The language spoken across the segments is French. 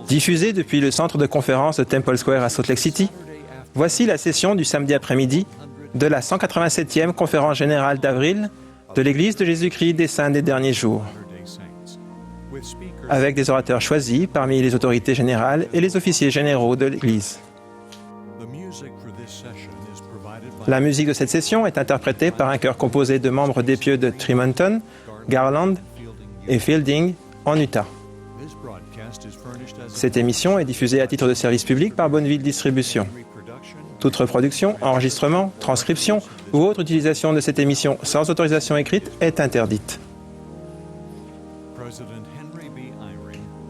Diffusée depuis le centre de conférence de Temple Square à Salt Lake City, voici la session du samedi après-midi de la 187e conférence générale d'avril de l'Église de Jésus-Christ des Saints des Derniers Jours, avec des orateurs choisis parmi les autorités générales et les officiers généraux de l'Église. La musique de cette session est interprétée par un chœur composé de membres des pieux de Tremonton, Garland et Fielding, en Utah. Cette émission est diffusée à titre de service public par Bonneville Distribution. Toute reproduction, enregistrement, transcription ou autre utilisation de cette émission sans autorisation écrite est interdite.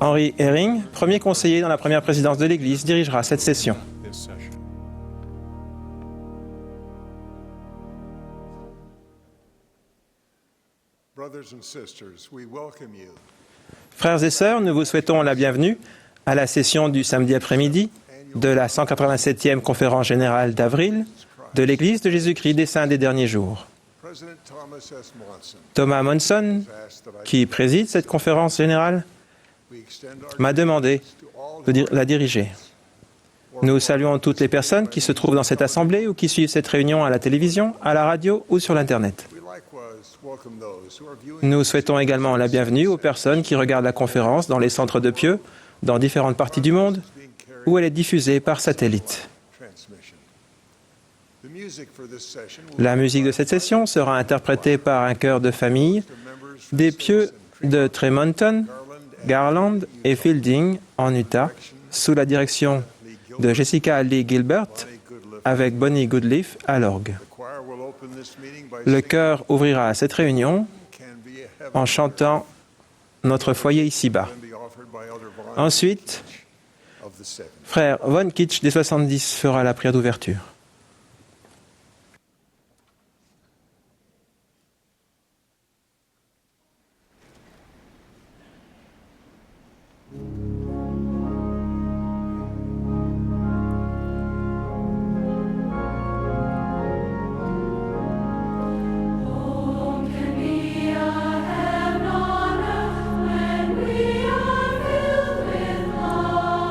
Henry Eyring, premier conseiller dans la première présidence de l'Église, dirigera cette session. Frères et sœurs, nous vous souhaitons la bienvenue à la session du samedi après-midi de la 187e conférence générale d'avril de l'Église de Jésus-Christ des Saints des Derniers Jours. Thomas Monson, qui préside cette conférence générale, m'a demandé de la diriger. Nous saluons toutes les personnes qui se trouvent dans cette assemblée ou qui suivent cette réunion à la télévision, à la radio ou sur l'Internet. Nous souhaitons également la bienvenue aux personnes qui regardent la conférence dans les centres de pieux, dans différentes parties du monde, où elle est diffusée par satellite. La musique de cette session sera interprétée par un chœur de famille des pieux de Tremonton, Garland et Fielding en Utah, sous la direction de Jessica Lee Gilbert, avec Bonnie Goodleaf à l'orgue. Le chœur ouvrira cette réunion en chantant « Notre foyer ici-bas ». Ensuite, frère Von Kitch des 70 fera la prière d'ouverture. When we are filled with love,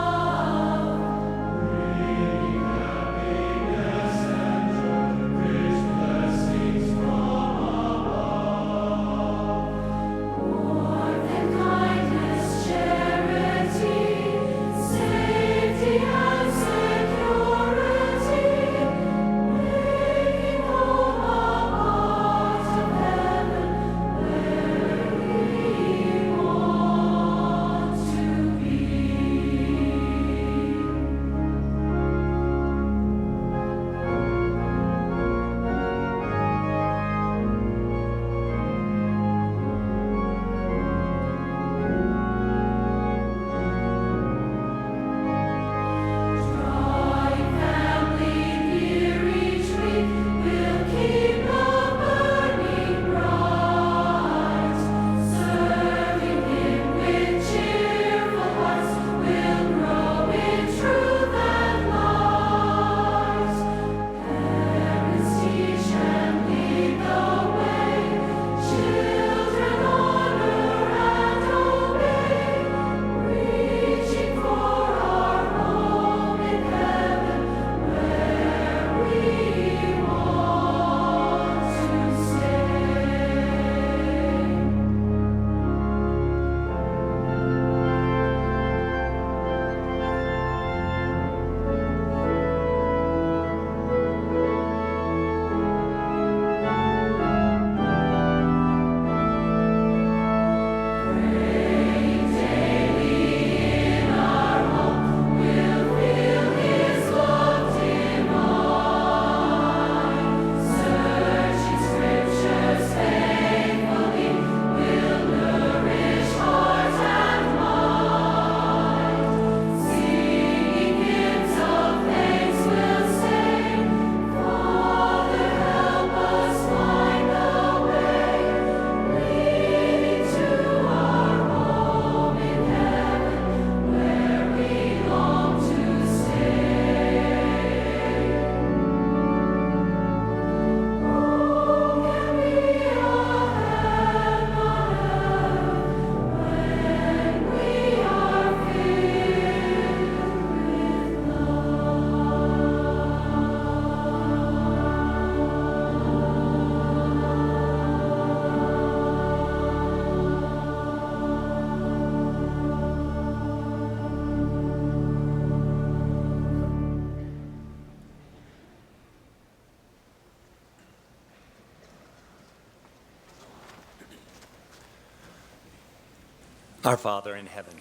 Our Father in heaven,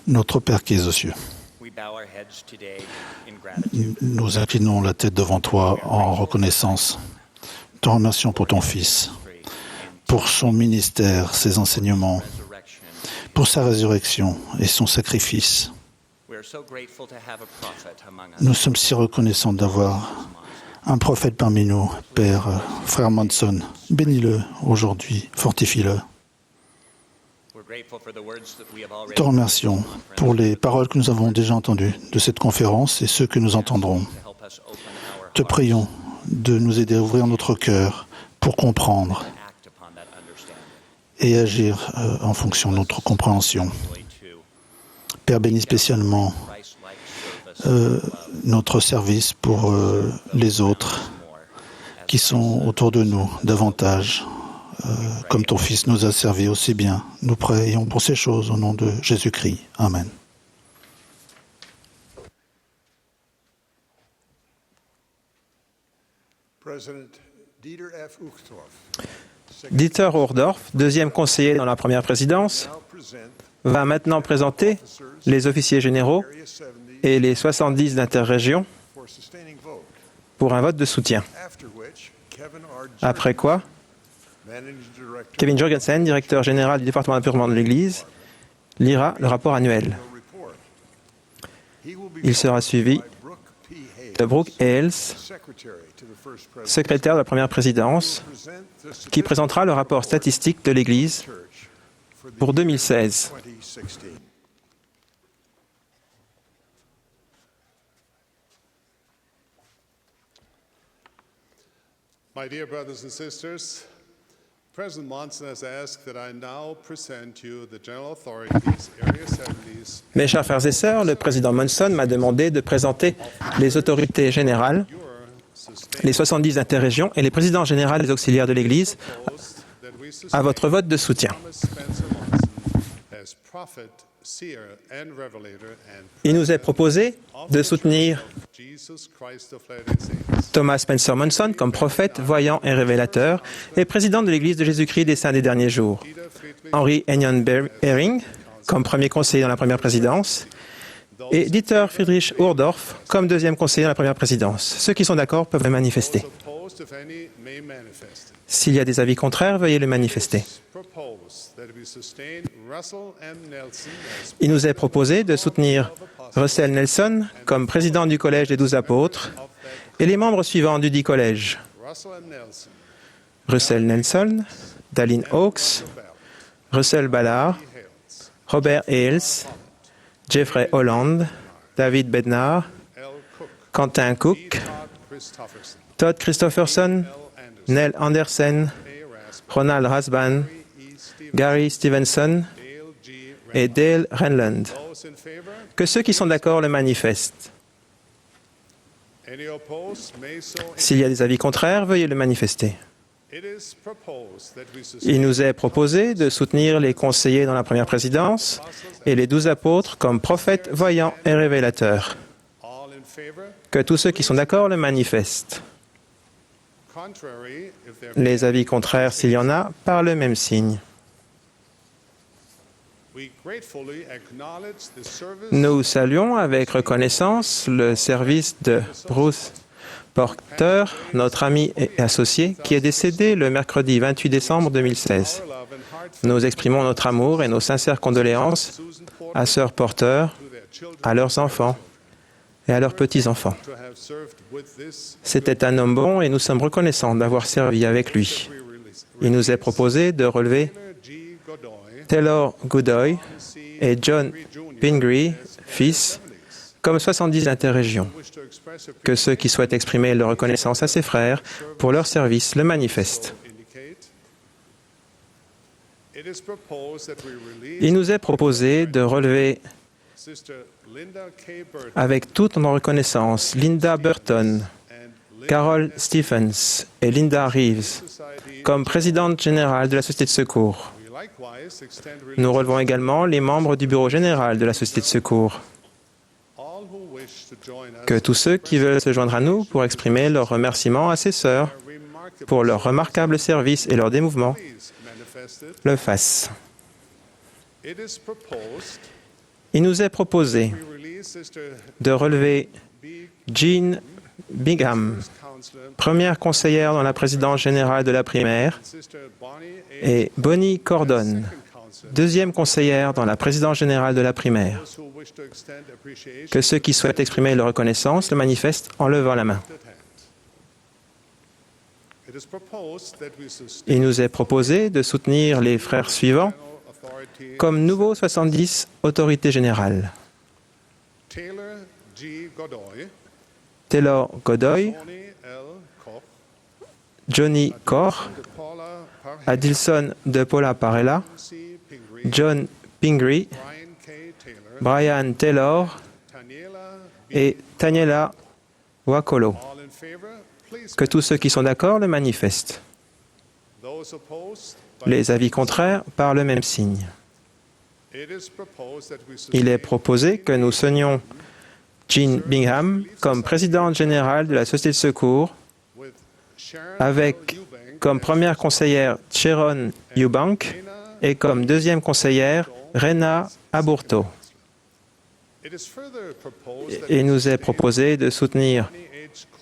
Notre Père qui es aux cieux, we bow our heads today in gratitude. nous inclinons la tête devant toi en reconnaissance. Te remercions pour ton Fils, pour son ministère, ses enseignements, Resurrection. pour sa résurrection et son sacrifice. We are so grateful to have a prophet among us. Nous sommes si reconnaissants d'avoir un prophète parmi nous, Père, frère Monson. Bénis-le aujourd'hui, fortifie-le. We're grateful for the words that we have already Te remercions pour les paroles que nous avons déjà entendues de cette conférence et ceux que nous entendrons. to help us open our Te hearts prions de nous aider à ouvrir notre cœur pour comprendre and act upon that understanding. et agir en fonction de notre compréhension. Joy too. Père, bénis spécialement Christ-like service notre service pour les autres more qui sont autour de nous davantage, comme ton Fils nous a servi aussi bien. Nous prions pour ces choses au nom de Jésus-Christ. Amen. President Dieter F. Uchtdorf Dieter Uchtdorf, deuxième conseiller dans la première présidence, now present va maintenant présenter les officiers généraux Area 70 et les 70 d'interrégion for sustaining vote, pour un vote de soutien. after which Kevin R. Après quoi, Managing Director Kevin Jorgensen, directeur général du département d'apurement de l'Église, lira le rapport annuel. will report. He will be Il sera suivi by Brooke P. Hayes, de Brooke Hales, Secretary to the First President, secrétaire de la première présidence, present the qui présentera le rapport statistique de l'Église Church for the pour 2016. 2016. My dear brothers and sisters, President Monson has asked that I now present you the general authorities, Area 70s, Mes chers frères et sœurs, le président Monson m'a demandé de présenter les autorités générales, your sustained les 70 interrégions et les présidents généraux des auxiliaires de l'Église post that we à sustain votre vote de soutien. Thomas Spencer Monson as prophet, seer, and revelator and Il nous est proposé de soutenir Jesus Christ of Latter-day Saints. Thomas Spencer Monson comme prophète, voyant et révélateur et président de l'Église de Jésus-Christ des Saints des derniers jours. Peter Friedrich, Henry Enion Ehring comme premier conseiller dans la première présidence et Dieter Friedrich Uchtdorf comme deuxième conseiller dans la première présidence. Ceux qui sont d'accord peuvent le manifester. opposed, if any, may manifest. S'il y a des avis contraires, veuillez le manifester. Propose that we sustain Russell M. Nelson as Il nous est proposé de soutenir Russell Nelson comme président du Collège des 12 apôtres et les membres suivants du dit collège. Russell M. Nelson, Russell Nelson, Dallin Hawkes, Russell Ballard, Hales, Robert Hales, Jeffrey Holland, David Bednar, L. Cook, Quentin Cook, Todd Christofferson, Todd Christopherson, L. Anderson, Nell Anderson, A. Rasp, Ronald Rasban, E. Stevens, Gary Stevenson Dale G. et Dale Renland. Those in favor? Que ceux qui sont d'accord le manifestent. Any opposed? May so. S'il y a des avis contraires, veuillez le manifester. It is proposed that we sustain Il nous est proposé de soutenir les conseillers dans la première présidence et les 12 apôtres comme prophètes, voyants et révélateurs. all in favor. Que tous ceux qui sont d'accord le manifestent. Contrary, if there Les avis contraires, s'il y en a, par le même signe. we gratefully acknowledge the service Nous saluons avec reconnaissance le service de Bruce Porter, notre ami et associé, qui est décédé le mercredi 28 décembre 2016. our love and heartfelt Nous exprimons notre amour et nos sincères condoléances Susan Porter à Sœur Porter, to their children à leurs enfants et à leurs petits-enfants. to have served with this C'était un homme bon et nous sommes reconnaissants d'avoir servi avec lui. pre-release. Il nous est proposé de relever G. Godoy, Taylor Godoy C. et John Pingree, fils, comme 70 interrégions. wish to express Que ceux qui souhaitent exprimer leur reconnaissance à ses frères pour leur service le manifestent. indicate. It is proposed that we release Il nous est proposé de relever Sister Linda K. Burton avec toute notre reconnaissance Linda Burton, and Linda Carol Stephens et Linda Reeves Society. comme présidente générale de la Société de secours. We likewise extend Nous relevons également les membres du bureau général de la Société de secours. all who wish to join us Que tous ceux qui veulent se joindre à nous pour exprimer leur remerciement à ces sœurs remarkable pour leur remarquable service et leur dévouement please manifest it. le fassent. It is proposed Il nous est proposé we release Sister de relever B. Jean Bingham, First Counselor, première conseillère dans la présidence générale de la primaire, Sister Bonnie A. et Bonnie Cordon, Second Counselor. deuxième conseillère dans la présidence générale de la primaire. Those who wish to extend appreciation Que ceux qui souhaitent exprimer leur reconnaissance le manifestent en levant la main. at hand. It is proposed that we sustain Il nous est proposé de soutenir les frères suivants general authority comme nouveaux 70 autorités générales. Taylor G. Godoy, Taylor Godoy, Tony L. Koch, Johnny Corr, de Paula Parham, Adilson de Paula Parella, C. Pingree, John Pingree, Brian K. Taylor, Brian Taylor Taniela B. et Taniela Wakolo. All in favor, please. Que tous ceux qui sont d'accord le manifestent. Those opposed, by Les avis contraires par le même signe. It is proposed that we Il est sustain proposé que nous soignions Jean Bingham comme présidente générale de la Société de secours with Sharon avec L. Eubank comme as première conseillère Sharon Eubank Dana. et comme deuxième conseillère Rena Aburto. It is further proposed that Et we nous est sustain proposé de soutenir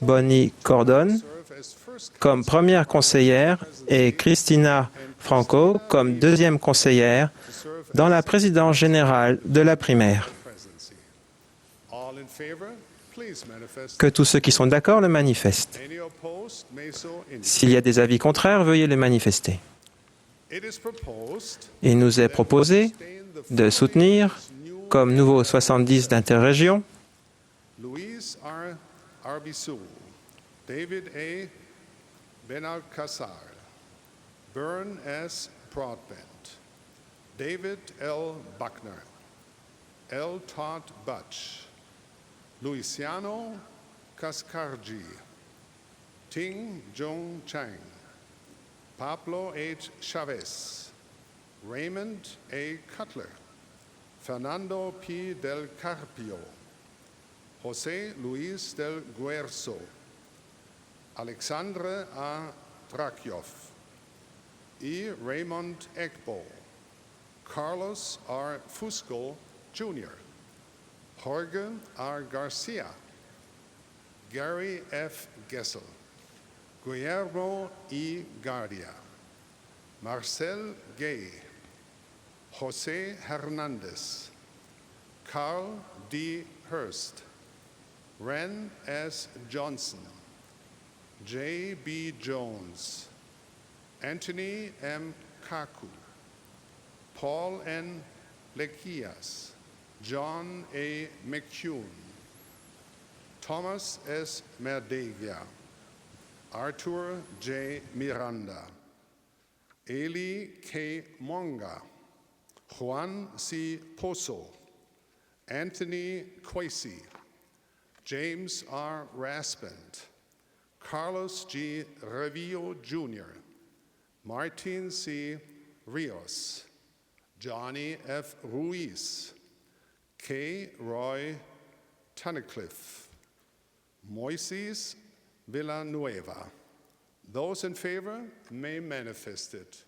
Bonnie H. Cordon Bonnie Cordon serve as first comme première conseillère et Christina Franco comme deuxième conseillère to serve dans la présidence générale de la primaire. presidency. All in favor, please manifest. Que tous ceux qui sont d'accord le manifestent. Any opposed may so indicate. S'il y a des avis contraires, veuillez les manifester. It is proposed Il nous est that we proposé sustain the de soutenir following new comme nouveau 70 d'interrégion Louise R. Arbizu, David A. Benalcazar, Byrne S. Broadbent, David L. Buckner, L. Todd Butch, Luciano Cascargi, Ting Jong Chang, Pablo H. Chavez, Raymond A. Cutler, Fernando P. del Carpio, José Luis del Guerzo, Alexandre A. Drakyov, E. Raymond Egbo, Carlos R. Fusco, Jr., Jorge R. Garcia, Gary F. Gessel, Guillermo E. Guardia, Marcel Gay, José Hernandez, Carl D. Hurst, Ren S. Johnson, J. B. Jones, Anthony M. Kaku, Paul N. Lequias, John A. McCune, Thomas S. Merdegia, Arthur J. Miranda, Eli K. Monga, Juan C. Pozo, Anthony Quasi, James R. Raspent, Carlos G. Revillo Jr., Martin C. Rios, Johnny F. Ruiz, K. Roy Tunnicliffe, Moises Villanueva. Those in favor may manifest it.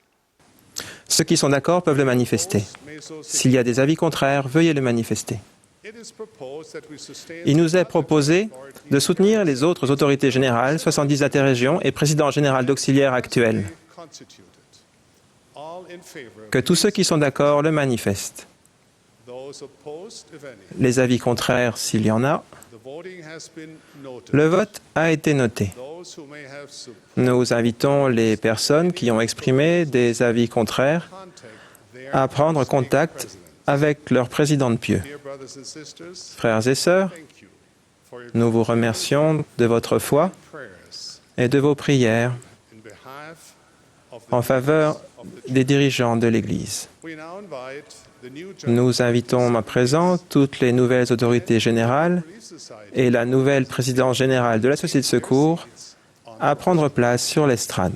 Ceux qui sont d'accord peuvent le manifester. S'il y a des avis contraires, veuillez le manifester. Il nous est proposé de soutenir les autres autorités générales, 70 interrégions et présidents généraux d'auxiliaires actuels. Que tous ceux qui sont d'accord le manifestent. Les avis contraires, s'il y en a, le vote a été noté. Nous invitons les personnes qui ont exprimé des avis contraires à prendre contact avec leur président de pieux. Frères et sœurs, nous vous remercions de votre foi et de vos prières en faveur des dirigeants de l'Église. Nous invitons à présent toutes les nouvelles autorités générales et la nouvelle présidence générale de la Société de secours à prendre place sur l'estrade.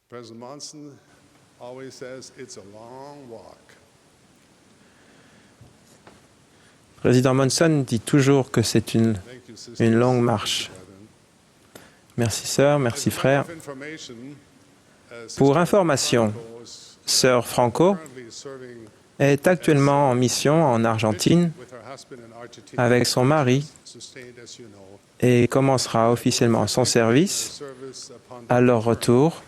President Monson always says it's a long walk. Président Monson dit toujours que c'est une Thank you, sisters. longue marche. Merci sœur, merci frère. Pour information, sœur Franco est actuellement en mission en Argentine avec son mari et commencera officiellement son service à leur retour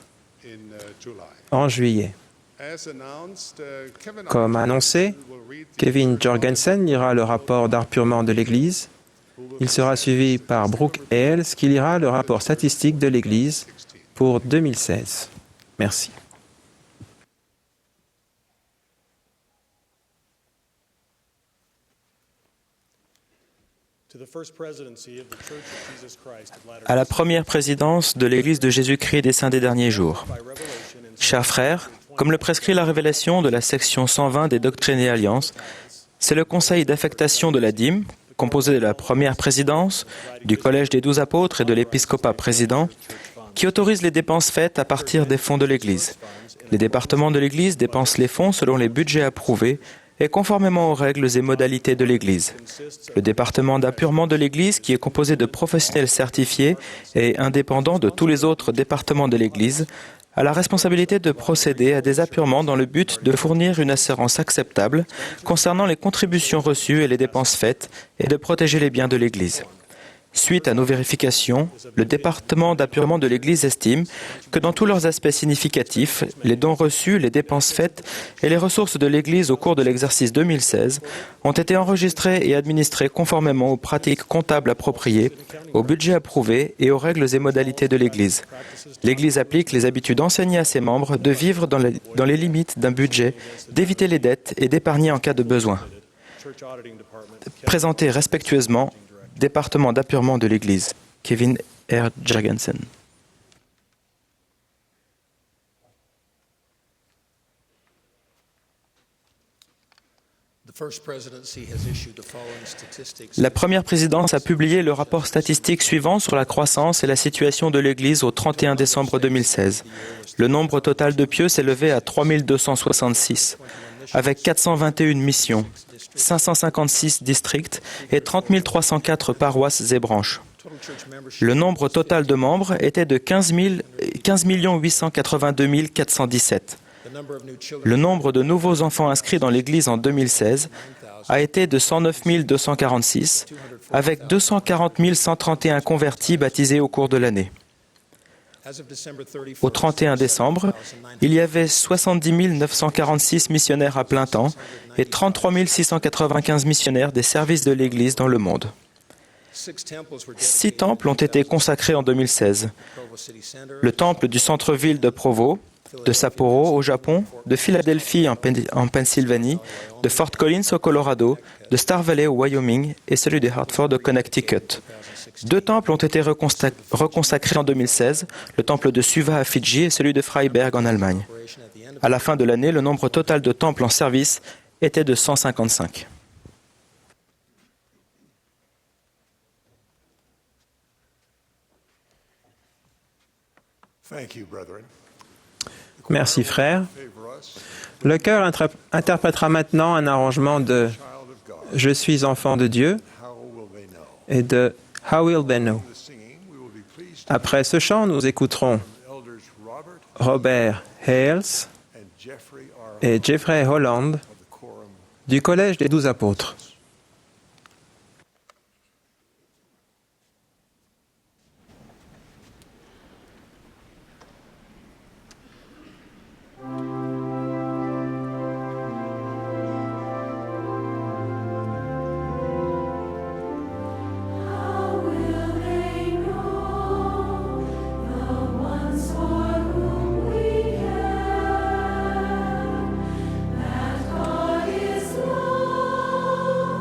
en juillet. Comme annoncé, Kevin Jorgensen lira le rapport d'apurement de l'Église. Il sera suivi par Brooke Hales qui lira le rapport statistique de l'Église pour 2016. Merci. À la première présidence de l'Église de Jésus-Christ des Saints des Derniers Jours. Chers frères, comme le prescrit la révélation de la section 120 des Doctrines et Alliances, c'est le conseil d'affectation de la dîme, composé de la première présidence, du collège des 12 apôtres et de l'épiscopat président, qui autorise les dépenses faites à partir des fonds de l'Église. Les départements de l'Église dépensent les fonds selon les budgets approuvés et conformément aux règles et modalités de l'Église. Le département d'appurement de l'Église, qui est composé de professionnels certifiés et indépendants de tous les autres départements de l'Église, a la responsabilité de procéder à des appurements dans le but de fournir une assurance acceptable concernant les contributions reçues et les dépenses faites et de protéger les biens de l'Église. Suite à nos vérifications, le département d'appurement de l'Église estime que dans tous leurs aspects significatifs, les dons reçus, les dépenses faites et les ressources de l'Église au cours de l'exercice 2016 ont été enregistrés et administrés conformément aux pratiques comptables appropriées, au budget approuvé et aux règles et modalités de l'Église. L'Église applique les habitudes enseignées à ses membres de vivre dans les limites d'un budget, d'éviter les dettes et d'épargner en cas de besoin. Présentez respectueusement département d'appurement de l'Église, Kevin R. Jorgensen. La première présidence a publié le rapport statistique suivant sur la croissance et la situation de l'Église au 31 décembre 2016. Le nombre total de pieux s'élevait à 3266, avec 421 missions, 556 districts et 30 304 paroisses et branches. Le nombre total de membres était de 15 882 417. Le nombre de nouveaux enfants inscrits dans l'Église en 2016 a été de 109 246, avec 240 131 convertis baptisés au cours de l'année. Au 31 décembre, il y avait 70 946 missionnaires à plein temps et 33 695 missionnaires des services de l'Église dans le monde. 6 temples ont été consacrés en 2016. Le temple du centre-ville de Provo, de Sapporo au Japon, de Philadelphie en Pennsylvanie, de Fort Collins au Colorado, de Star Valley au Wyoming et celui de Hartford au Connecticut. 2 temples ont été reconsacrés en 2016, le temple de Suva à Fidji et celui de Freiberg en Allemagne. À la fin de l'année, le nombre total de temples en service était de 155. Merci frère. Le chœur interprétera maintenant un arrangement de « Je suis enfant de Dieu » et de « How will they know ». Après ce chant, nous écouterons Robert Hales et Jeffrey Holland du Collège des 12 apôtres. God is love.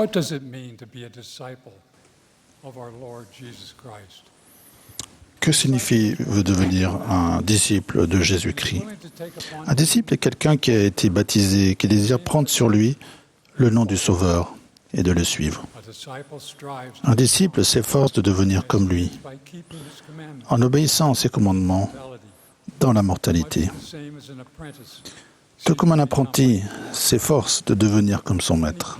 What does it mean to be a disciple of our Lord Jesus Christ? Que signifie devenir un disciple de Jésus-Christ? Un disciple est quelqu'un qui a été baptisé, qui désire prendre sur lui le nom du Sauveur et de le suivre. Un disciple s'efforce de devenir comme lui, en obéissant à ses commandements dans la mortalité. Tout comme un apprenti s'efforce de devenir comme son maître.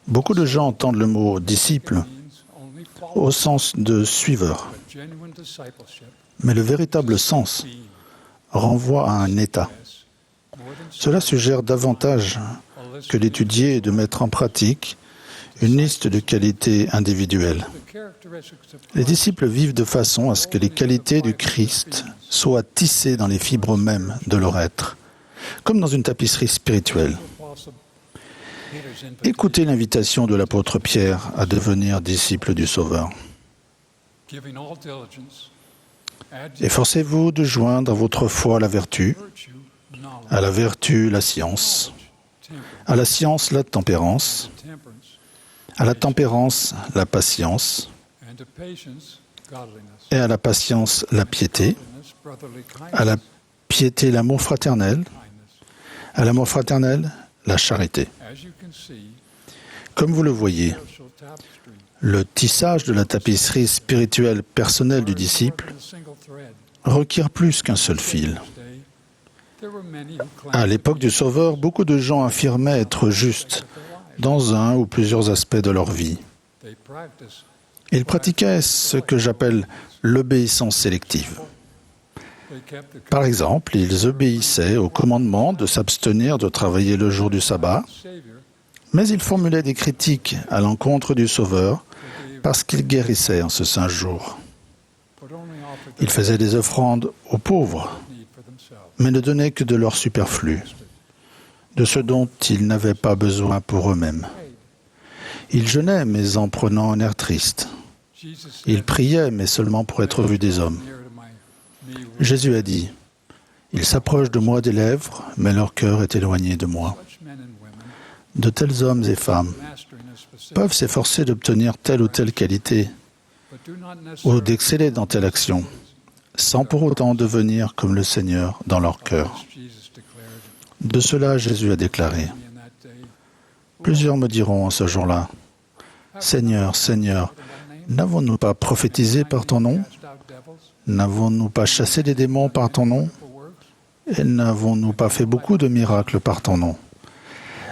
Beaucoup de gens entendent le mot « disciple » au sens de suiveur. Mais le véritable sens renvoie à un état. Cela suggère davantage que d'étudier et de mettre en pratique une liste de qualités individuelles. Les disciples vivent de façon à ce que les qualités du Christ soient tissées dans les fibres mêmes de leur être, comme dans une tapisserie spirituelle. Écoutez l'invitation de l'apôtre Pierre à devenir disciple du Sauveur. Efforcez-vous de joindre à votre foi la vertu, à la vertu la science, à la science la tempérance, à la tempérance la patience, et à la patience la piété, à la piété l'amour fraternel, à l'amour fraternel la charité. Comme vous le voyez, le tissage de la tapisserie spirituelle personnelle du disciple requiert plus qu'un seul fil. À l'époque du Sauveur, beaucoup de gens affirmaient être justes dans un ou plusieurs aspects de leur vie. Ils pratiquaient ce que j'appelle l'obéissance sélective. Par exemple, ils obéissaient au commandement de s'abstenir de travailler le jour du sabbat, mais ils formulaient des critiques à l'encontre du Sauveur parce qu'il guérissait en ce saint jour. Ils faisaient des offrandes aux pauvres, mais ne donnaient que de leur superflu, de ce dont ils n'avaient pas besoin pour eux-mêmes. Ils jeûnaient, mais en prenant un air triste. Ils priaient, mais seulement pour être vus des hommes. Jésus a dit, « Ils s'approchent de moi des lèvres, mais leur cœur est éloigné de moi. » De tels hommes et femmes peuvent s'efforcer d'obtenir telle ou telle qualité ou d'exceller dans telle action, sans pour autant devenir comme le Seigneur dans leur cœur. De cela, Jésus a déclaré, « Plusieurs me diront en ce jour-là, « Seigneur, Seigneur, n'avons-nous pas prophétisé par ton nom? N'avons-nous pas chassé des démons par ton nom? Et n'avons-nous pas fait beaucoup de miracles par ton nom? »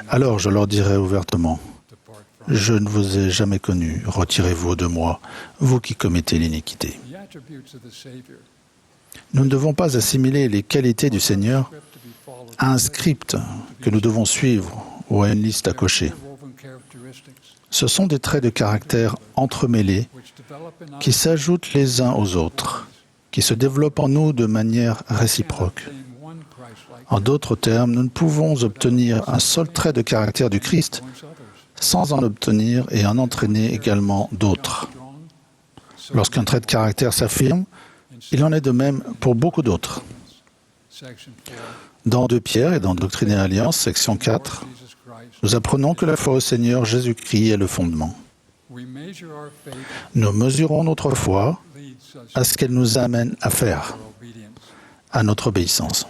Alors je leur dirai ouvertement, « Je ne vous ai jamais connu, retirez-vous de moi, vous qui commettez l'iniquité. » Nous ne devons pas assimiler les qualités du Seigneur à un script que nous devons suivre ou à une liste à cocher. Ce sont des traits de caractère entremêlés qui s'ajoutent les uns aux autres, qui se développent en nous de manière réciproque. En d'autres termes, nous ne pouvons obtenir un seul trait de caractère du Christ sans en obtenir et en entraîner également d'autres. Lorsqu'un trait de caractère s'affirme, il en est de même pour beaucoup d'autres. Dans 2 Pierre et dans Doctrine et Alliance, section 4, nous apprenons que la foi au Seigneur Jésus-Christ est le fondement. Nous mesurons notre foi à ce qu'elle nous amène à faire, à notre obéissance.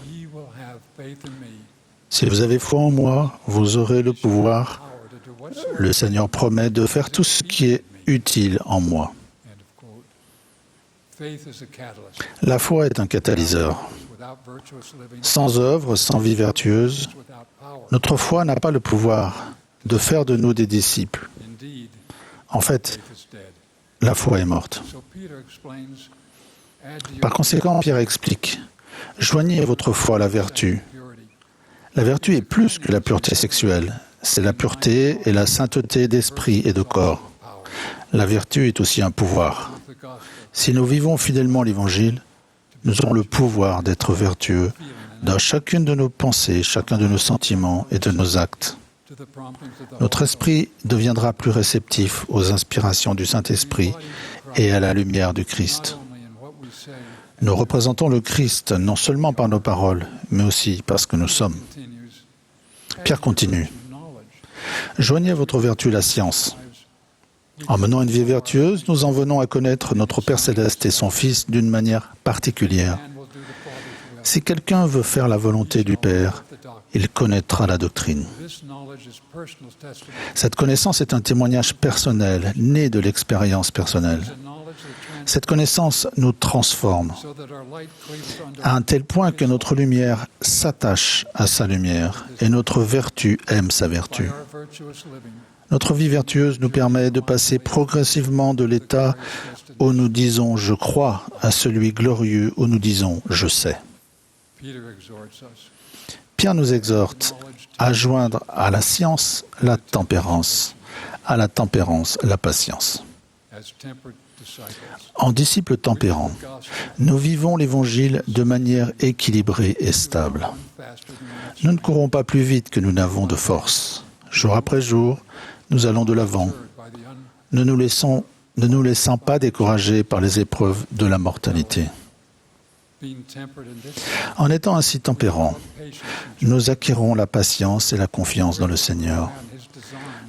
Si vous avez foi en moi, vous aurez le pouvoir. Le Seigneur promet de faire tout ce qui est utile en moi. La foi est un catalyseur. Sans œuvre, sans vie vertueuse, notre foi n'a pas le pouvoir de faire de nous des disciples. En fait, la foi est morte. Par conséquent, Pierre explique, « Joignez votre foi à la vertu. » La vertu est plus que la pureté sexuelle. C'est la pureté et la sainteté d'esprit et de corps. La vertu est aussi un pouvoir. Si nous vivons fidèlement l'Évangile, nous aurons le pouvoir d'être vertueux dans chacune de nos pensées, chacun de nos sentiments et de nos actes. Notre esprit deviendra plus réceptif aux inspirations du Saint-Esprit et à la lumière du Christ. Nous représentons le Christ non seulement par nos paroles, mais aussi parce que nous sommes. Pierre continue. Joignez à votre vertu la science. En menant une vie vertueuse, nous en venons à connaître notre Père Céleste et son Fils d'une manière particulière. Si quelqu'un veut faire la volonté du Père, il connaîtra la doctrine. Cette connaissance est un témoignage personnel, né de l'expérience personnelle. Cette connaissance nous transforme à un tel point que notre lumière s'attache à sa lumière et notre vertu aime sa vertu. Notre vie vertueuse nous permet de passer progressivement de l'état où nous disons « je crois » à celui glorieux où nous disons « je sais ». Pierre nous exhorte à joindre à la science la tempérance, à la tempérance la patience. En disciples tempérants, nous vivons l'Évangile de manière équilibrée et stable. Nous ne courons pas plus vite que nous n'avons de force. Jour après jour, nous allons de l'avant. Ne nous laissant pas décourager par les épreuves de la mortalité. En étant ainsi tempérants, nous acquérons la patience et la confiance dans le Seigneur.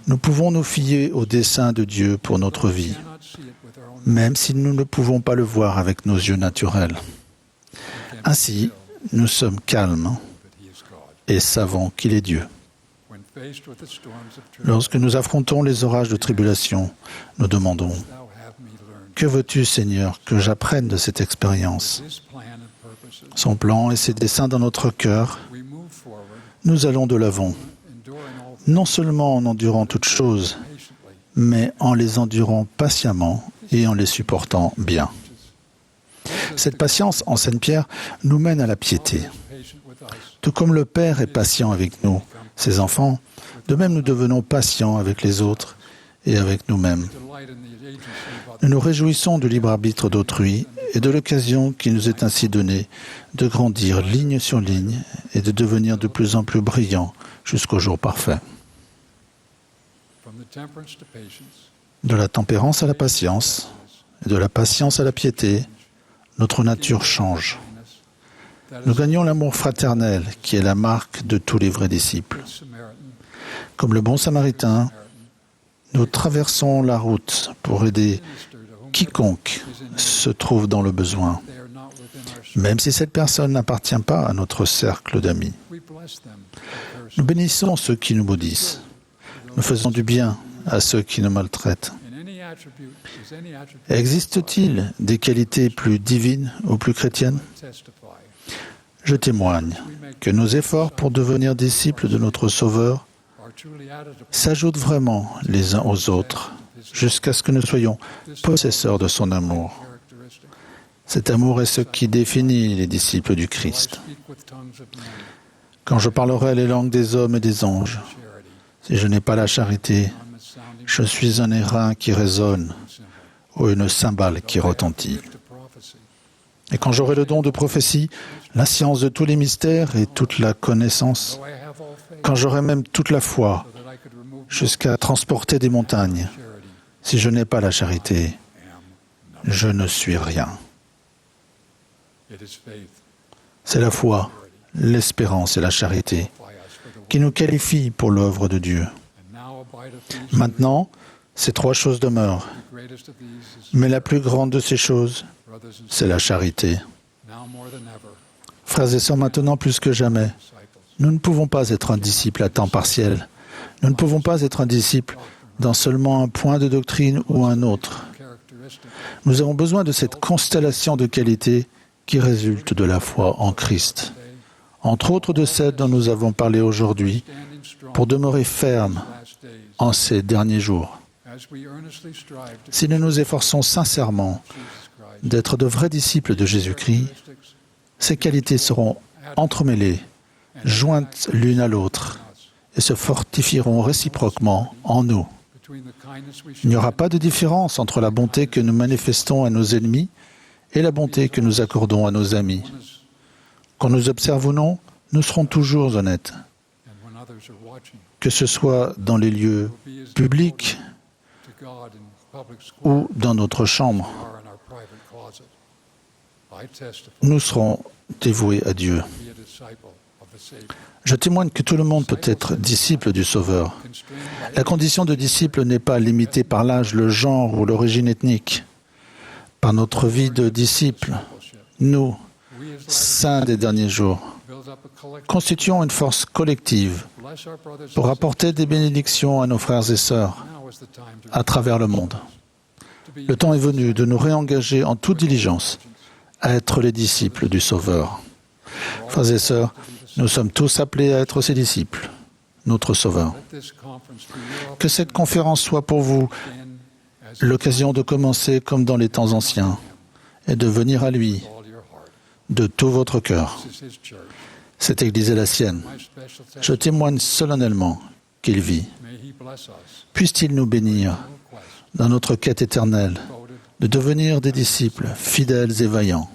Nous pouvons nous fier au dessein de Dieu pour notre vie, même si nous ne pouvons pas le voir avec nos yeux naturels. Ainsi, nous sommes calmes et savons qu'il est Dieu. Lorsque nous affrontons les orages de tribulation, nous demandons « Que veux-tu, Seigneur, que j'apprenne de cette expérience ?» Son plan et ses desseins dans notre cœur, nous allons de l'avant, non seulement en endurant toutes choses, mais en les endurant patiemment et en les supportant bien. Cette patience, enseigne Pierre, nous mène à la piété. Tout comme le Père est patient avec nous, ses enfants, de même nous devenons patients avec les autres et avec nous-mêmes. Nous nous réjouissons du libre arbitre d'autrui et de l'occasion qui nous est ainsi donnée de grandir ligne sur ligne et de devenir de plus en plus brillants jusqu'au jour parfait. De la tempérance à la patience, et de la patience à la piété, notre nature change. Nous gagnons l'amour fraternel qui est la marque de tous les vrais disciples. Comme le bon Samaritain, nous traversons la route pour aider quiconque se trouve dans le besoin, même si cette personne n'appartient pas à notre cercle d'amis. Nous bénissons ceux qui nous maudissent. Nous faisons du bien à ceux qui nous maltraitent. Existe-t-il des qualités plus divines ou plus chrétiennes ? Je témoigne que nos efforts pour devenir disciples de notre Sauveur s'ajoutent vraiment les uns aux autres jusqu'à ce que nous soyons possesseurs de son amour. Cet amour est ce qui définit les disciples du Christ. Quand je parlerai les langues des hommes et des anges, si je n'ai pas la charité, je suis un airain qui résonne ou une cymbale qui retentit. Et quand j'aurai le don de prophétie, la science de tous les mystères et toute la connaissance, quand j'aurai même toute la foi, jusqu'à transporter des montagnes, si je n'ai pas la charité, je ne suis rien. C'est la foi, l'espérance et la charité qui nous qualifient pour l'œuvre de Dieu. Maintenant, ces trois choses demeurent, mais la plus grande de ces choses, c'est la charité. Frères et sœurs, maintenant plus que jamais, nous ne pouvons pas être un disciple à temps partiel. Nous ne pouvons pas être un disciple dans seulement un point de doctrine ou un autre. Nous avons besoin de cette constellation de qualités qui résulte de la foi en Christ, entre autres de celles dont nous avons parlé aujourd'hui, pour demeurer fermes en ces derniers jours. Si nous nous efforçons sincèrement d'être de vrais disciples de Jésus-Christ, ces qualités seront entremêlées, jointes l'une à l'autre, et se fortifieront réciproquement en nous. Il n'y aura pas de différence entre la bonté que nous manifestons à nos ennemis et la bonté que nous accordons à nos amis. Qu'on nous observe ou non, nous serons toujours honnêtes. Que ce soit dans les lieux publics ou dans notre chambre, nous serons dévoués à Dieu. Je témoigne que tout le monde peut être disciple du Sauveur. La condition de disciple n'est pas limitée par l'âge, le genre ou l'origine ethnique. Par notre vie de disciple, nous, saints des derniers jours, constituons une force collective pour apporter des bénédictions à nos frères et sœurs à travers le monde. Le temps est venu de nous réengager en toute diligence à être les disciples du Sauveur. Frères et sœurs, nous sommes tous appelés à être ses disciples, notre Sauveur. Que cette conférence soit pour vous l'occasion de commencer comme dans les temps anciens et de venir à lui de tout votre cœur. Cette Église est la sienne. Je témoigne solennellement qu'il vit. Puisse-t-il nous bénir dans notre quête éternelle de devenir des disciples fidèles et vaillants.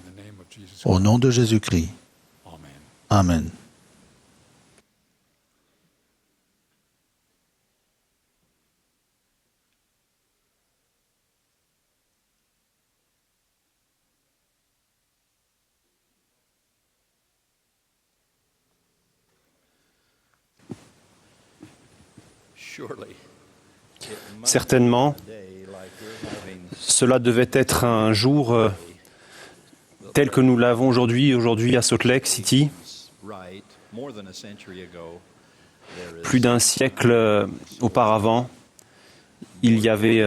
Au nom de Jésus-Christ. Amen. Certainement, cela devait être un jour tel que nous l'avons aujourd'hui à Salt Lake City. Plus d'un siècle auparavant, il y avait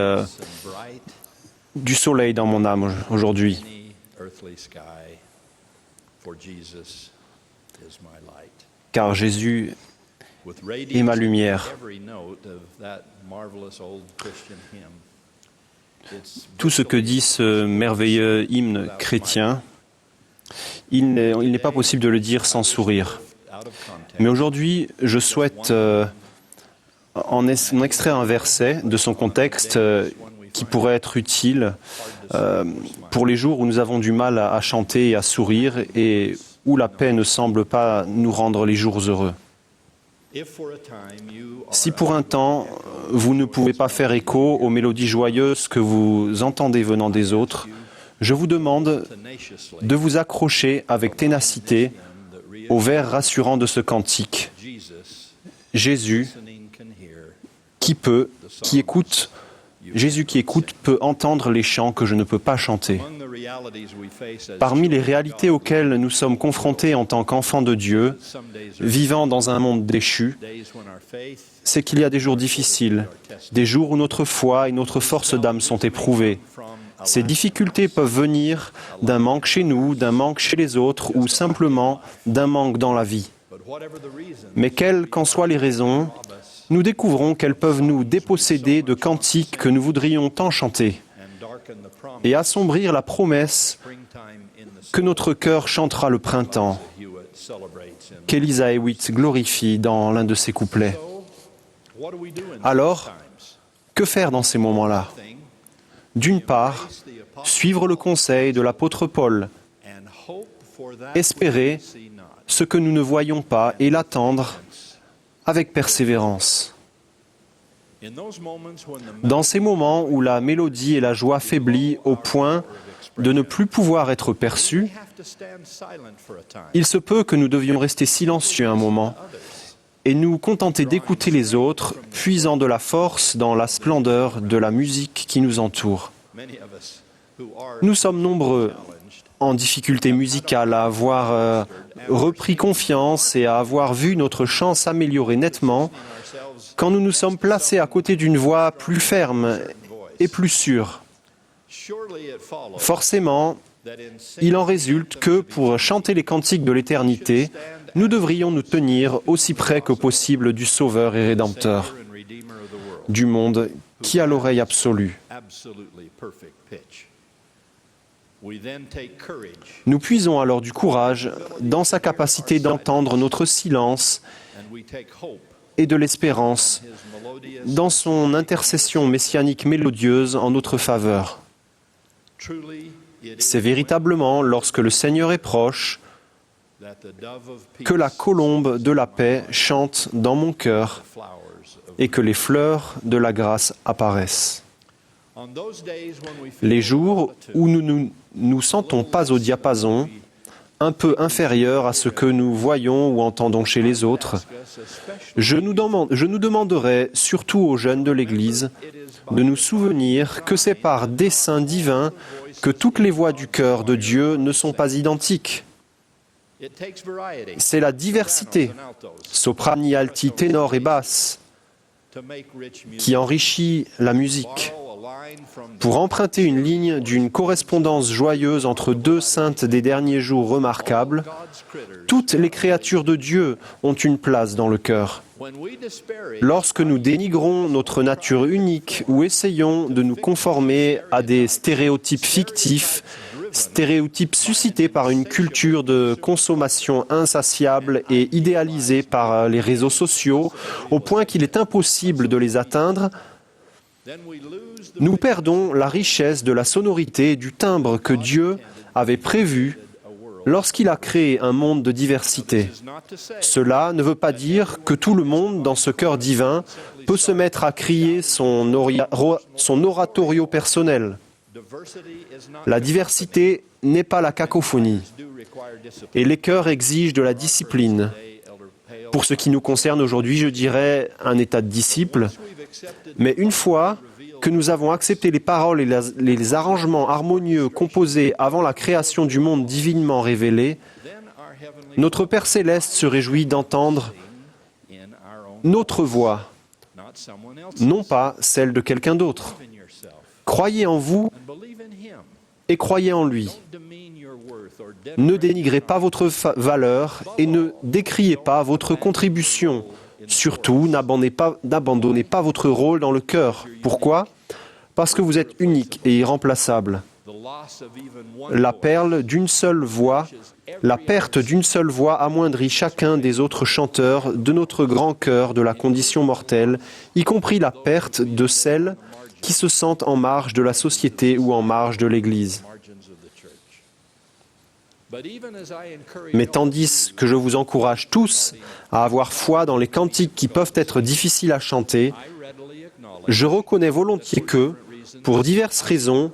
du soleil dans mon âme aujourd'hui. Car Jésus est ma lumière. Tout ce que dit ce merveilleux hymne chrétien, il n'est pas possible de le dire sans sourire. Mais aujourd'hui, je souhaite en extraire un verset de son contexte qui pourrait être utile pour les jours où nous avons du mal à chanter et à sourire et où la paix ne semble pas nous rendre les jours heureux. Si pour un temps, vous ne pouvez pas faire écho aux mélodies joyeuses que vous entendez venant des autres, je vous demande de vous accrocher avec ténacité aux vers rassurants de ce cantique. Jésus qui écoute peut entendre les chants que je ne peux pas chanter. Parmi les réalités auxquelles nous sommes confrontés en tant qu'enfants de Dieu, vivant dans un monde déchu, c'est qu'il y a des jours difficiles, des jours où notre foi et notre force d'âme sont éprouvées. Ces difficultés peuvent venir d'un manque chez nous, d'un manque chez les autres ou simplement d'un manque dans la vie. Mais quelles qu'en soient les raisons, nous découvrons qu'elles peuvent nous déposséder de cantiques que nous voudrions tant chanter et assombrir la promesse que notre cœur chantera le printemps, qu'Elisa Hewitt glorifie dans l'un de ses couplets. Alors, que faire dans ces moments-là ? D'une part, suivre le conseil de l'apôtre Paul, espérer ce que nous ne voyons pas et l'attendre avec persévérance. Dans ces moments où la mélodie et la joie faiblissent au point de ne plus pouvoir être perçues, il se peut que nous devions rester silencieux un moment et nous contenter d'écouter les autres, puisant de la force dans la splendeur de la musique qui nous entoure. Nous sommes nombreux en difficulté musicale à avoir repris confiance et à avoir vu notre chant s'améliorer nettement quand nous nous sommes placés à côté d'une voix plus ferme et plus sûre. Forcément, il en résulte que, pour chanter les cantiques de l'éternité, nous devrions nous tenir aussi près que possible du Sauveur et Rédempteur, du monde qui a l'oreille absolue. Nous puisons alors du courage dans sa capacité d'entendre notre silence et de l'espérance dans son intercession messianique mélodieuse en notre faveur. C'est véritablement lorsque le Seigneur est proche que la colombe de la paix chante dans mon cœur et que les fleurs de la grâce apparaissent. Les jours où nous ne nous sentons pas au diapason un peu inférieur à ce que nous voyons ou entendons chez les autres, je nous demanderai, surtout aux jeunes de l'Église, de nous souvenir que c'est par dessein divin que toutes les voix du cœur de Dieu ne sont pas identiques. C'est la diversité, soprani, alti, ténor et basse, qui enrichit la musique. Pour emprunter une ligne d'une correspondance joyeuse entre deux saintes des derniers jours remarquables, toutes les créatures de Dieu ont une place dans le cœur. Lorsque nous dénigrons notre nature unique ou essayons de nous conformer à des stéréotypes fictifs, stéréotypes suscités par une culture de consommation insatiable et idéalisée par les réseaux sociaux, au point qu'il est impossible de les atteindre, nous perdons la richesse de la sonorité et du timbre que Dieu avait prévu lorsqu'il a créé un monde de diversité. Cela ne veut pas dire que tout le monde, dans ce cœur divin, peut se mettre à crier son oratorio personnel. La diversité n'est pas la cacophonie, et les chœurs exigent de la discipline. Pour ce qui nous concerne aujourd'hui, je dirais un état de disciple, mais une fois que nous avons accepté les paroles et les arrangements harmonieux composés avant la création du monde divinement révélé, notre Père Céleste se réjouit d'entendre notre voix, non pas celle de quelqu'un d'autre. Croyez en vous et croyez en lui. Ne dénigrez pas votre valeur et ne décriez pas votre contribution. Surtout, n'abandonnez pas votre rôle dans le cœur. Pourquoi ? Parce que vous êtes unique et irremplaçable. La perte d'une seule voix amoindrit chacun des autres chanteurs de notre grand cœur de la condition mortelle, y compris la perte de celles qui se sentent en marge de la société ou en marge de l'Église. Mais tandis que je vous encourage tous à avoir foi dans les cantiques qui peuvent être difficiles à chanter, je reconnais volontiers que, pour diverses raisons,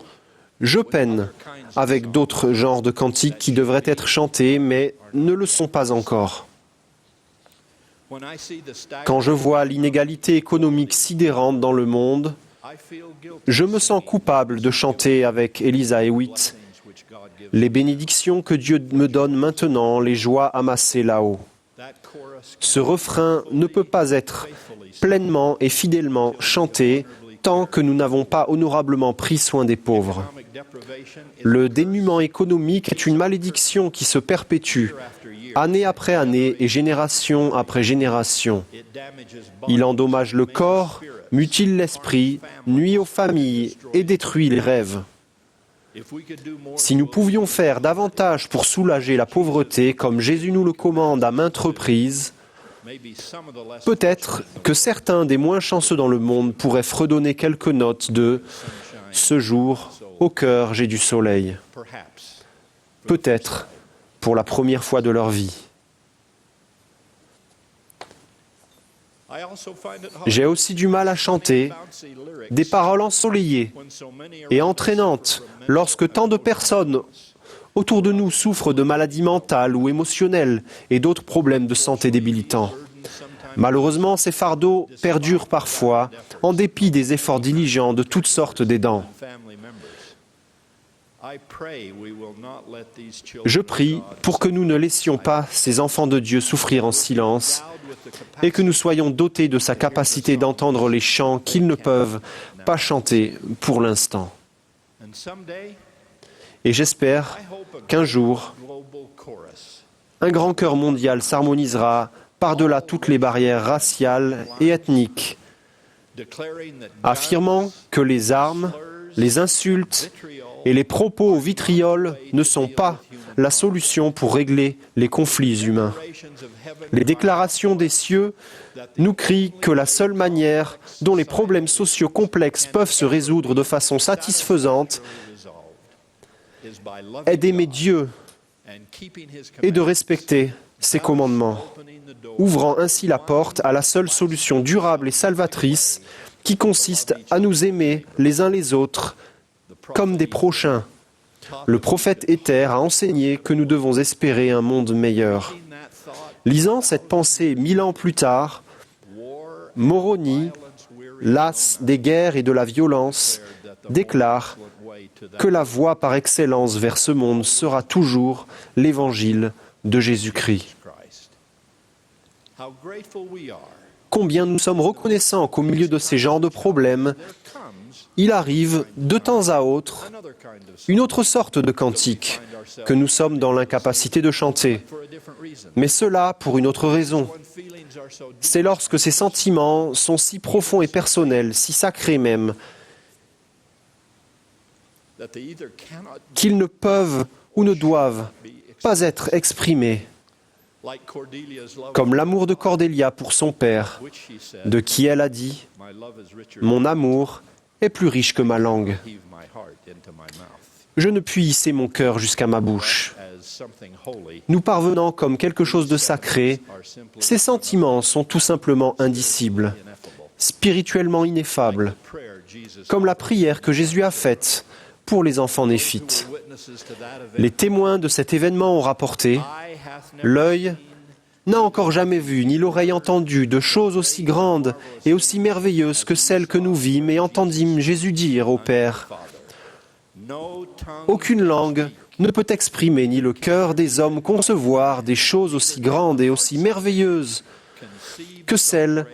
je peine avec d'autres genres de cantiques qui devraient être chantés, mais ne le sont pas encore. Quand je vois l'inégalité économique sidérante dans le monde, je me sens coupable de chanter avec Eliza Hewitt les bénédictions que Dieu me donne maintenant, les joies amassées là-haut. Ce refrain ne peut pas être pleinement et fidèlement chanté tant que nous n'avons pas honorablement pris soin des pauvres. Le dénuement économique est une malédiction qui se perpétue, année après année et génération après génération. Il endommage le corps, mutile l'esprit, nuit aux familles et détruit les rêves. Si nous pouvions faire davantage pour soulager la pauvreté, comme Jésus nous le commande à maintes reprises, peut-être que certains des moins chanceux dans le monde pourraient fredonner quelques notes de « Ce jour, au cœur, j'ai du soleil ». Peut-être pour la première fois de leur vie. J'ai aussi du mal à chanter des paroles ensoleillées et entraînantes lorsque tant de personnes autour de nous souffrent de maladies mentales ou émotionnelles et d'autres problèmes de santé débilitants. Malheureusement, ces fardeaux perdurent parfois en dépit des efforts diligents de toutes sortes d'aidants. Je prie pour que nous ne laissions pas ces enfants de Dieu souffrir en silence et que nous soyons dotés de sa capacité d'entendre les chants qu'ils ne peuvent pas chanter pour l'instant. Et j'espère qu'un jour, un grand chœur mondial s'harmonisera par-delà toutes les barrières raciales et ethniques, affirmant que les armes, les insultes et les propos au vitriol ne sont pas la solution pour régler les conflits humains. Les déclarations des cieux nous crient que la seule manière dont les problèmes sociaux complexes peuvent se résoudre de façon satisfaisante est d'aimer Dieu et de respecter ses commandements, ouvrant ainsi la porte à la seule solution durable et salvatrice qui consiste à nous aimer les uns les autres comme des prochains, le prophète Éther a enseigné que nous devons espérer un monde meilleur. Lisant cette pensée 1000 ans plus tard, Moroni, las des guerres et de la violence, déclare que la voie par excellence vers ce monde sera toujours l'évangile de Jésus-Christ. Combien nous sommes reconnaissants qu'au milieu de ces genres de problèmes, il arrive de temps à autre une autre sorte de cantique que nous sommes dans l'incapacité de chanter. Mais cela pour une autre raison. C'est lorsque ces sentiments sont si profonds et personnels, si sacrés même, qu'ils ne peuvent ou ne doivent pas être exprimés, comme l'amour de Cordélia pour son père, de qui elle a dit « Mon amour est plus riche que ma langue. Je ne puis hisser mon cœur jusqu'à ma bouche. » Nous parvenant comme quelque chose de sacré, ces sentiments sont tout simplement indicibles, spirituellement ineffables, comme la prière que Jésus a faite pour les enfants néphites. Les témoins de cet événement ont rapporté « L'œil n'a encore jamais vu, ni l'oreille entendu, de choses aussi grandes et aussi merveilleuses que celles que nous vîmes et entendîmes Jésus dire au Père. Aucune langue ne peut exprimer, ni le cœur des hommes concevoir des choses aussi grandes et aussi merveilleuses que celles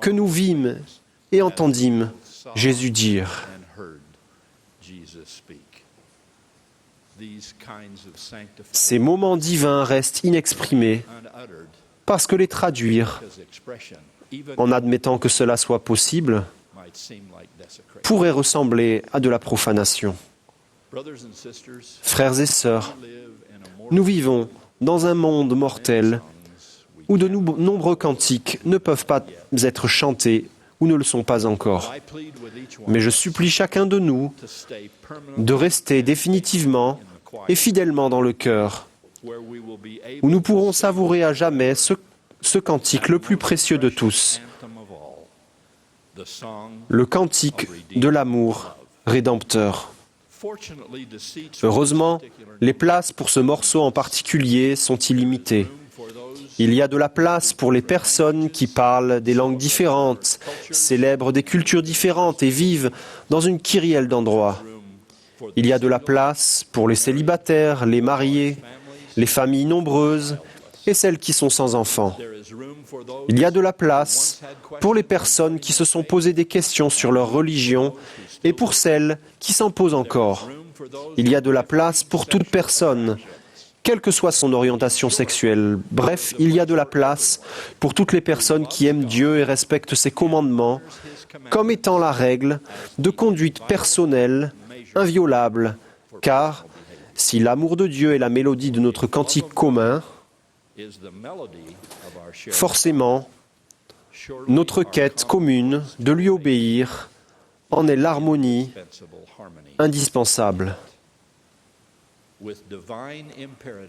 que nous vîmes et entendîmes Jésus dire. » Ces moments divins restent inexprimés parce que les traduire, en admettant que cela soit possible, pourrait ressembler à de la profanation. Frères et sœurs, nous vivons dans un monde mortel où de nombreux cantiques ne peuvent pas être chantés ou ne le sont pas encore. Mais je supplie chacun de nous de rester définitivement et fidèlement dans le cœur, où nous pourrons savourer à jamais ce cantique le plus précieux de tous, le cantique de l'amour rédempteur. Heureusement, les places pour ce morceau en particulier sont illimitées. Il y a de la place pour les personnes qui parlent des langues différentes, célèbrent des cultures différentes et vivent dans une kyrielle d'endroits. Il y a de la place pour les célibataires, les mariés, les familles nombreuses et celles qui sont sans enfants. Il y a de la place pour les personnes qui se sont posées des questions sur leur religion et pour celles qui s'en posent encore. Il y a de la place pour toute personne, quelle que soit son orientation sexuelle. Bref, il y a de la place pour toutes les personnes qui aiment Dieu et respectent ses commandements, comme étant la règle de conduite personnelle, inviolable, car si l'amour de Dieu est la mélodie de notre cantique commun, forcément, notre quête commune de lui obéir en est l'harmonie indispensable.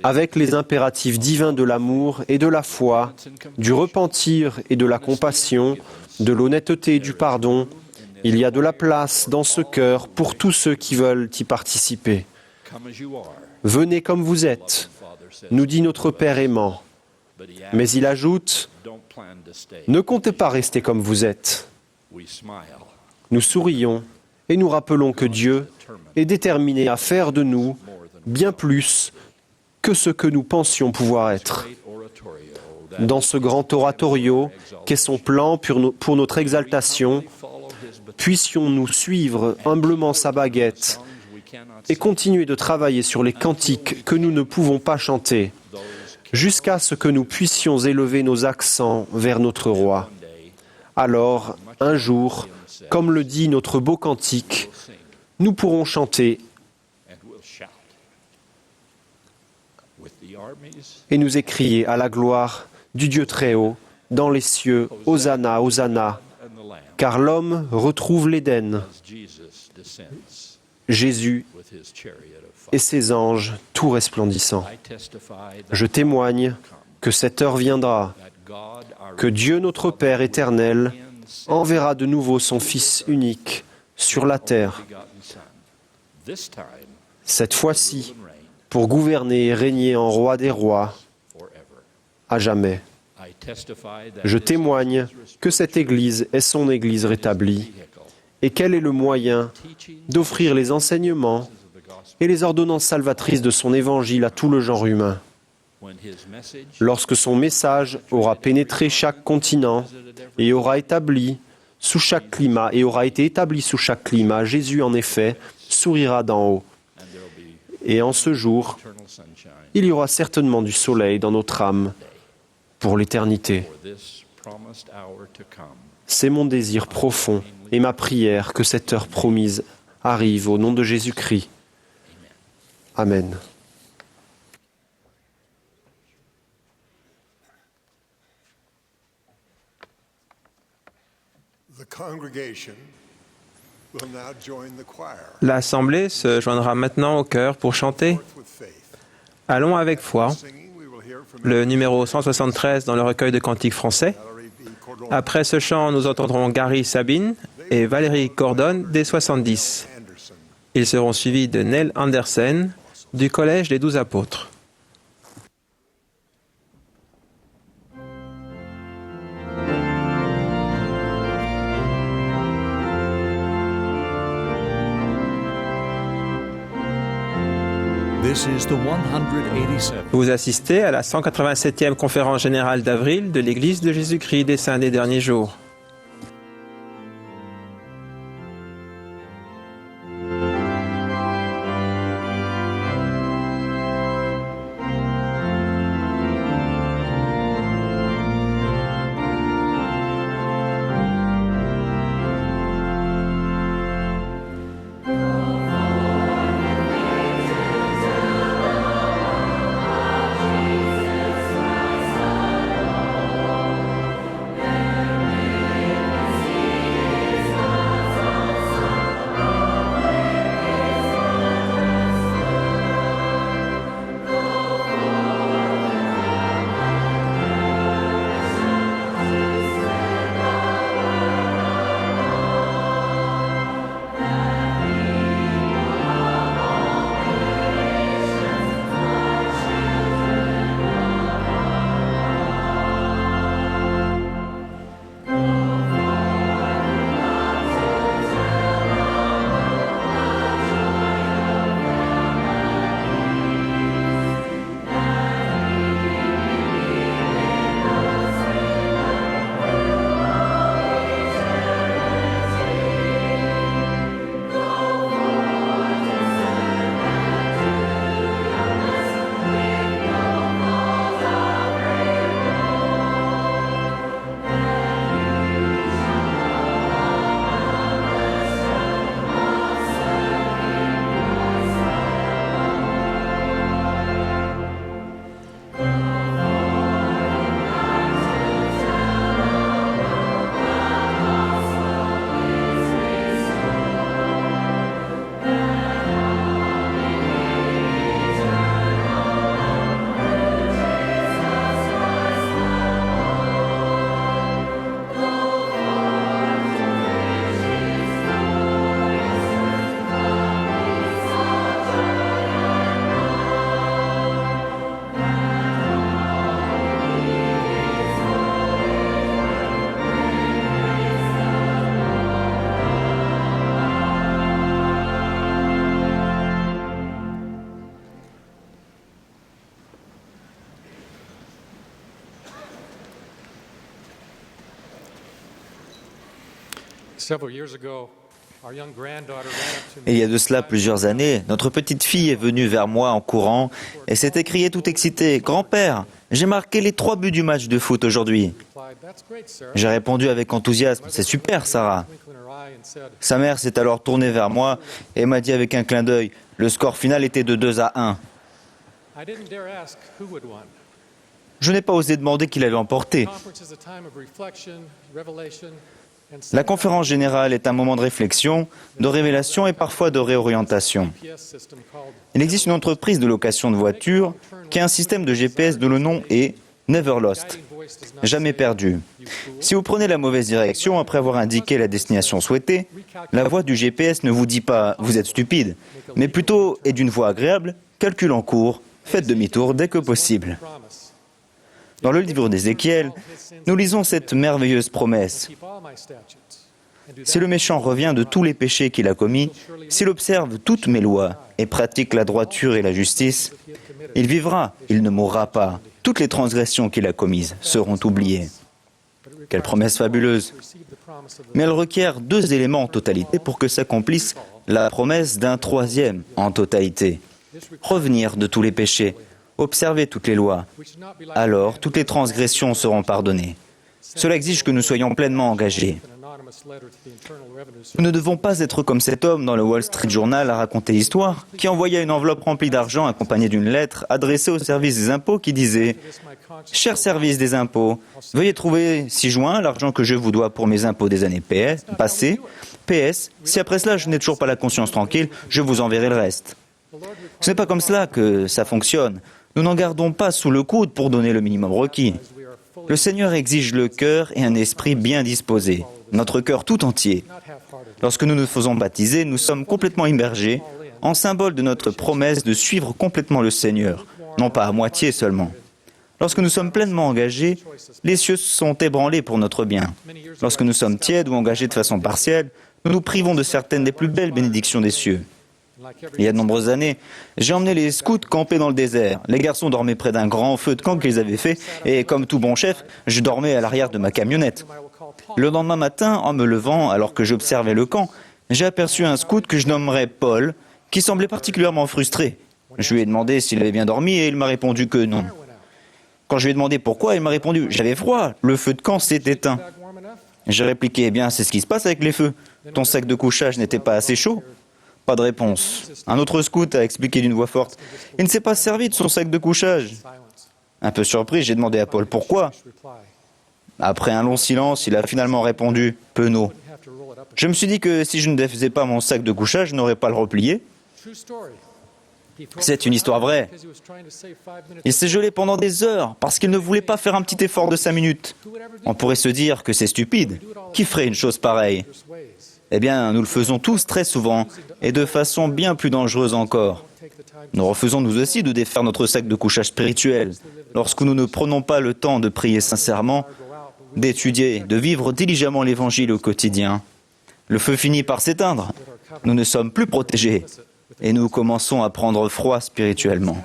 Avec les impératifs divins de l'amour et de la foi, du repentir et de la compassion, de l'honnêteté et du pardon, il y a de la place dans ce cœur pour tous ceux qui veulent y participer. Venez comme vous êtes, nous dit notre Père aimant. Mais il ajoute, ne comptez pas rester comme vous êtes. Nous sourions et nous rappelons que Dieu est déterminé à faire de nous bien plus que ce que nous pensions pouvoir être. Dans ce grand oratorio qu'est son plan pour notre exaltation, puissions-nous suivre humblement sa baguette et continuer de travailler sur les cantiques que nous ne pouvons pas chanter, jusqu'à ce que nous puissions élever nos accents vers notre Roi. Alors, un jour, comme le dit notre beau cantique, nous pourrons chanter et nous écrier à la gloire du Dieu très haut, dans les cieux, Hosanna, Hosanna, car l'homme retrouve l'Éden, Jésus et ses anges tout resplendissants. Je témoigne que cette heure viendra, que Dieu notre Père éternel enverra de nouveau son Fils unique sur la terre, cette fois-ci, pour gouverner et régner en roi des rois, à jamais. Je témoigne que cette Église est son Église rétablie et quel est le moyen d'offrir les enseignements et les ordonnances salvatrices de son Évangile à tout le genre humain. Lorsque son message aura pénétré chaque continent et aura été établi sous chaque climat, Jésus, en effet, sourira d'en haut. Et en ce jour, il y aura certainement du soleil dans notre âme pour l'éternité. C'est mon désir profond et ma prière que cette heure promise arrive au nom de Jésus-Christ. Amen. The congregation will now join the choir. L'Assemblée se joindra maintenant au chœur pour chanter With faith. Allons avec foi, Singing, we will hear from le numéro 173 dans le recueil de cantiques français. Valerie B. Cordon Après ce chant, nous entendrons Gary Sabine et Valérie Cordon des 70. Anderson. Ils seront suivis de Neil Andersen du Collège des 12 Apôtres. This is the 187th. Vous assistez à la 187e conférence générale d'avril de l'Église de Jésus-Christ des Saints des Derniers Jours. Il y a de cela plusieurs années, notre petite fille est venue vers moi en courant et s'est écriée toute excitée « Grand-père, j'ai marqué les 3 buts du match de foot aujourd'hui ». J'ai répondu avec enthousiasme « C'est super, Sarah ». Sa mère s'est alors tournée vers moi et m'a dit avec un clin d'œil « Le score final était de 2-1 ». Je n'ai pas osé demander qui l'avait emporté. La conférence générale est un moment de réflexion, de révélation et parfois de réorientation. Il existe une entreprise de location de voitures qui a un système de GPS dont le nom est Never Lost. jamais perdu. Si vous prenez la mauvaise direction après avoir indiqué la destination souhaitée, la voix du GPS ne vous dit pas « vous êtes stupide », mais plutôt, et d'une voix agréable, « calcul en cours, faites demi-tour dès que possible ». Dans le livre d'Ézéchiel, nous lisons cette merveilleuse promesse. Si le méchant revient de tous les péchés qu'il a commis, s'il observe toutes mes lois et pratique la droiture et la justice, il vivra, il ne mourra pas. Toutes les transgressions qu'il a commises seront oubliées. Quelle promesse fabuleuse! Mais elle requiert 2 éléments en totalité pour que s'accomplisse la promesse d'un 3e en totalité. Revenir de tous les péchés, observer toutes les lois. Alors, toutes les transgressions seront pardonnées. Cela exige que nous soyons pleinement engagés. Nous ne devons pas être comme cet homme dans le Wall Street Journal à raconter l'histoire, qui envoyait une enveloppe remplie d'argent accompagnée d'une lettre adressée au service des impôts qui disait « Cher service des impôts, veuillez trouver ci-joint l'argent que je vous dois pour mes impôts des années passées. PS, si après cela je n'ai toujours pas la conscience tranquille, je vous enverrai le reste. » Ce n'est pas comme cela que ça fonctionne. Nous n'en gardons pas sous le coude pour donner le minimum requis. Le Seigneur exige le cœur et un esprit bien disposé, notre cœur tout entier. Lorsque nous nous faisons baptiser, nous sommes complètement immergés, en symbole de notre promesse de suivre complètement le Seigneur, non pas à moitié seulement. Lorsque nous sommes pleinement engagés, les cieux sont ébranlés pour notre bien. Lorsque nous sommes tièdes ou engagés de façon partielle, nous nous privons de certaines des plus belles bénédictions des cieux. Il y a de nombreuses années, j'ai emmené les scouts camper dans le désert. Les garçons dormaient près d'un grand feu de camp qu'ils avaient fait, et comme tout bon chef, je dormais à l'arrière de ma camionnette. Le lendemain matin, en me levant, alors que j'observais le camp, j'ai aperçu un scout que je nommerais Paul, qui semblait particulièrement frustré. Je lui ai demandé s'il avait bien dormi, et il m'a répondu que non. Quand je lui ai demandé pourquoi, il m'a répondu « J'avais froid, le feu de camp s'est éteint ». J'ai répliqué « Eh bien, c'est ce qui se passe avec les feux. Ton sac de couchage n'était pas assez chaud ?» Pas de réponse. Un autre scout a expliqué d'une voix forte « Il ne s'est pas servi de son sac de couchage ». Un peu surpris, j'ai demandé à Paul pourquoi. Après un long silence, il a finalement répondu « Penaud ». Je me suis dit que si je ne défaisais pas mon sac de couchage, je n'aurais pas à le replier. C'est une histoire vraie. Il s'est gelé pendant des heures parce qu'il ne voulait pas faire un petit effort de 5 minutes. On pourrait se dire que c'est stupide. Qui ferait une chose pareille ? Eh bien, nous le faisons tous très souvent et de façon bien plus dangereuse encore. Nous refusons nous aussi de défaire notre sac de couchage spirituel lorsque nous ne prenons pas le temps de prier sincèrement, d'étudier, de vivre diligemment l'Évangile au quotidien. Le feu finit par s'éteindre. Nous ne sommes plus protégés et nous commençons à prendre froid spirituellement.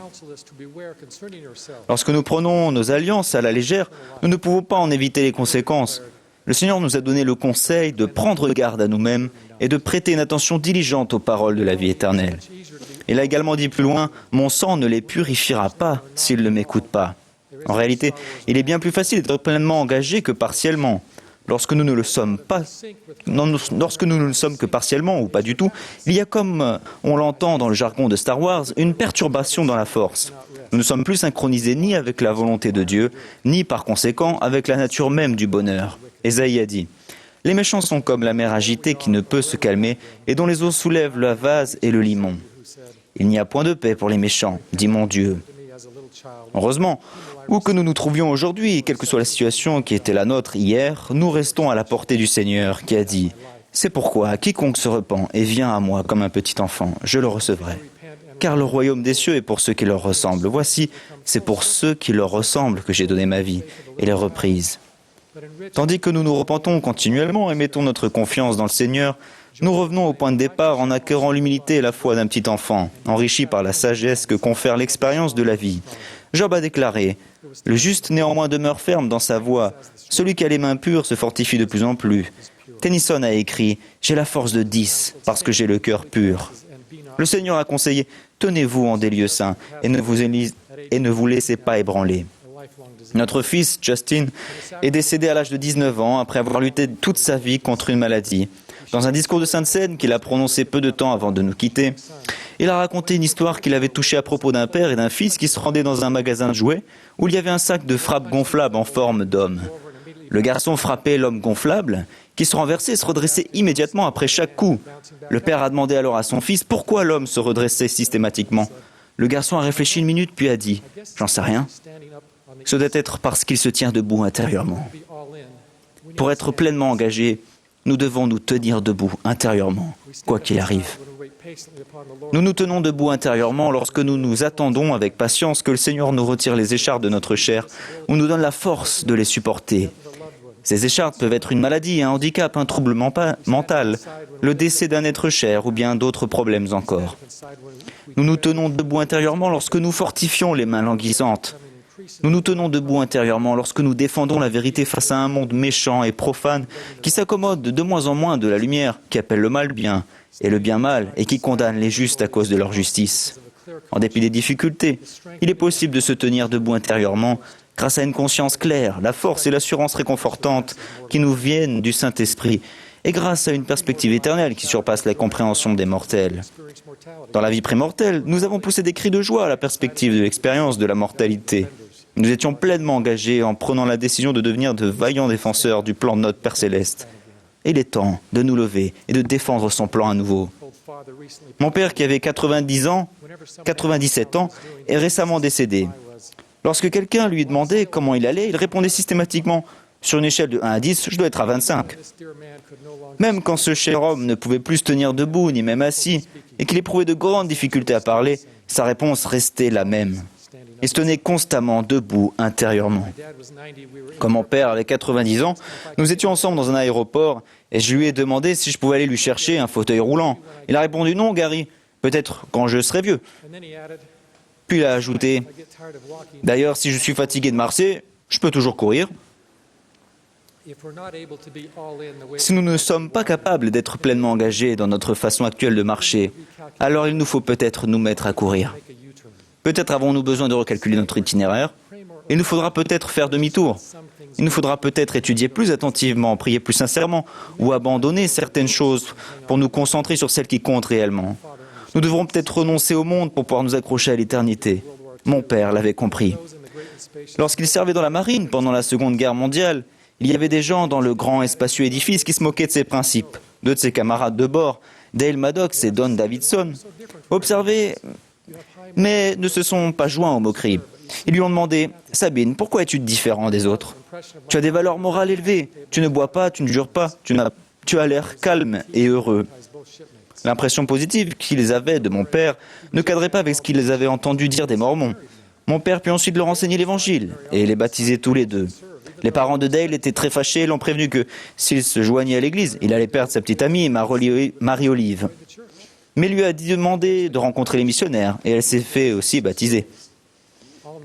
Lorsque nous prenons nos alliances à la légère, nous ne pouvons pas en éviter les conséquences. Le Seigneur nous a donné le conseil de prendre garde à nous-mêmes et de prêter une attention diligente aux paroles de la vie éternelle. Il a également dit plus loin, « Mon sang ne les purifiera pas s'ils ne m'écoutent pas ». En réalité, il est bien plus facile d'être pleinement engagé que partiellement. Lorsque nous ne le sommes que partiellement ou pas du tout, il y a comme on l'entend dans le jargon de Star Wars, une perturbation dans la force. Nous ne sommes plus synchronisés ni avec la volonté de Dieu, ni par conséquent avec la nature même du bonheur. Ésaïe a dit « Les méchants sont comme la mer agitée qui ne peut se calmer et dont les eaux soulèvent la vase et le limon. Il n'y a point de paix pour les méchants, dit mon Dieu. » Heureusement, où que nous nous trouvions aujourd'hui, quelle que soit la situation qui était la nôtre hier, nous restons à la portée du Seigneur qui a dit « C'est pourquoi quiconque se repent et vient à moi comme un petit enfant, je le recevrai. Car le royaume des cieux est pour ceux qui leur ressemblent. Voici, c'est pour ceux qui leur ressemblent que j'ai donné ma vie et les reprise. » Tandis que nous nous repentons continuellement et mettons notre confiance dans le Seigneur, nous revenons au point de départ en acquérant l'humilité et la foi d'un petit enfant, enrichi par la sagesse que confère l'expérience de la vie. Job a déclaré « Le juste néanmoins demeure ferme dans sa voie. Celui qui a les mains pures se fortifie de plus en plus. » Tennyson a écrit « J'ai la force de 10 parce que j'ai le cœur pur. » Le Seigneur a conseillé « Tenez-vous en des lieux saints et ne vous laissez pas ébranler. » Notre fils, Justin, est décédé à l'âge de 19 ans après avoir lutté toute sa vie contre une maladie. Dans un discours de Sainte Seine qu'il a prononcé peu de temps avant de nous quitter, il a raconté une histoire qu'il avait touchée à propos d'un père et d'un fils qui se rendaient dans un magasin de jouets où il y avait un sac de frappe gonflable en forme d'homme. Le garçon frappait l'homme gonflable, qui se renversait et se redressait immédiatement après chaque coup. Le père a demandé alors à son fils pourquoi l'homme se redressait systématiquement. Le garçon a réfléchi une minute puis a dit « J'en sais rien ». Ce doit être parce qu'il se tient debout intérieurement. Pour être pleinement engagé, nous devons nous tenir debout intérieurement, quoi qu'il arrive. Nous nous tenons debout intérieurement lorsque nous nous attendons avec patience que le Seigneur nous retire les écharpes de notre chair ou nous donne la force de les supporter. Ces écharpes peuvent être une maladie, un handicap, un trouble mental, le décès d'un être cher ou bien d'autres problèmes encore. Nous nous tenons debout intérieurement lorsque nous fortifions les mains languissantes. Nous nous tenons debout intérieurement lorsque nous défendons la vérité face à un monde méchant et profane qui s'accommode de moins en moins de la lumière, qui appelle le mal bien et le bien mal et qui condamne les justes à cause de leur justice. En dépit des difficultés, il est possible de se tenir debout intérieurement grâce à une conscience claire, la force et l'assurance réconfortante qui nous viennent du Saint-Esprit et grâce à une perspective éternelle qui surpasse la compréhension des mortels. Dans la vie prémortelle, nous avons poussé des cris de joie à la perspective de l'expérience de la mortalité. Nous étions pleinement engagés en prenant la décision de devenir de vaillants défenseurs du plan de notre Père Céleste. Il est temps de nous lever et de défendre son plan à nouveau. Mon père, qui avait 97 ans, est récemment décédé. Lorsque quelqu'un lui demandait comment il allait, il répondait systématiquement « Sur une échelle de 1 à 10, je dois être à 25 ». Même quand ce cher homme ne pouvait plus se tenir debout, ni même assis, et qu'il éprouvait de grandes difficultés à parler, sa réponse restait la même. Il se tenait constamment debout intérieurement. Quand mon père avait 90 ans, nous étions ensemble dans un aéroport et je lui ai demandé si je pouvais aller lui chercher un fauteuil roulant. Il a répondu « Non, Gary, peut-être quand je serai vieux ». Puis il a ajouté « D'ailleurs, si je suis fatigué de marcher, je peux toujours courir ». Si nous ne sommes pas capables d'être pleinement engagés dans notre façon actuelle de marcher, alors il nous faut peut-être nous mettre à courir. Peut-être avons-nous besoin de recalculer notre itinéraire. Il nous faudra peut-être faire demi-tour. Il nous faudra peut-être étudier plus attentivement, prier plus sincèrement ou abandonner certaines choses pour nous concentrer sur celles qui comptent réellement. Nous devrons peut-être renoncer au monde pour pouvoir nous accrocher à l'éternité. Mon père l'avait compris. Lorsqu'il servait dans la marine pendant la Seconde Guerre mondiale, il y avait des gens dans le grand et spacieux édifice qui se moquaient de ses principes. Deux de ses camarades de bord, Dale Maddox et Don Davidson, observaient, mais ne se sont pas joints aux moqueries. Ils lui ont demandé « Sabine, pourquoi es-tu différent des autres? Tu as des valeurs morales élevées, tu ne bois pas, tu ne jures pas, tu as l'air calme et heureux. » L'impression positive qu'ils avaient de mon père ne cadrait pas avec ce qu'ils avaient entendu dire des Mormons. Mon père put ensuite leur enseigner l'Évangile et les baptiser tous les deux. Les parents de Dale étaient très fâchés et l'ont prévenu que s'il se joignait à l'église, il allait perdre sa petite amie, Marie-Olive. Mais lui a demandé de rencontrer les missionnaires et elle s'est fait aussi baptiser.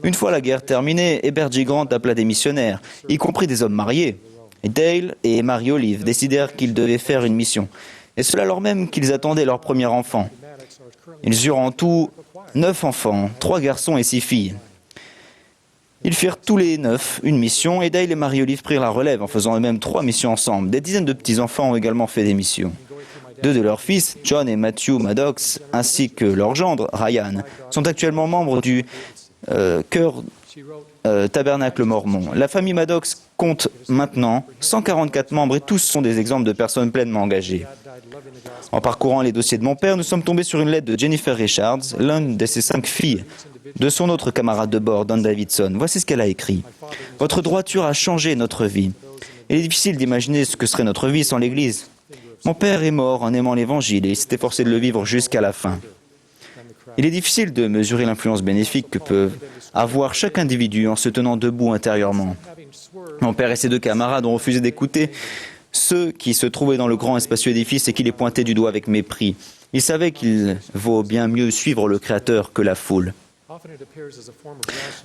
Une fois la guerre terminée, Herbert J. Grant appela des missionnaires, y compris des hommes mariés. Et Dale et Marie-Olive décidèrent qu'ils devaient faire une mission. Et cela alors même qu'ils attendaient leur premier enfant. Ils eurent en tout 9 enfants, 3 garçons et 6 filles. Ils firent tous les 9 une mission et Dale et Marie-Olive prirent la relève en faisant eux-mêmes 3 missions ensemble. Des dizaines de petits-enfants ont également fait des missions. 2 de leurs fils, John et Matthew Maddox, ainsi que leur gendre, Ryan, sont actuellement membres du chœur Tabernacle Mormon. La famille Maddox compte maintenant 144 membres et tous sont des exemples de personnes pleinement engagées. En parcourant les dossiers de mon père, nous sommes tombés sur une lettre de Jennifer Richards, l'une de ses 5 filles, de son autre camarade de bord, Don Davidson. Voici ce qu'elle a écrit. « Votre droiture a changé notre vie. Il est difficile d'imaginer ce que serait notre vie sans l'Église. Mon père est mort en aimant l'Évangile et il s'est efforcé de le vivre jusqu'à la fin. Il est difficile de mesurer l'influence bénéfique que peut avoir chaque individu en se tenant debout intérieurement. Mon père et ses 2 camarades ont refusé d'écouter ceux qui se trouvaient dans le grand et spacieux édifice et qui les pointaient du doigt avec mépris. Ils savaient qu'il vaut bien mieux suivre le Créateur que la foule.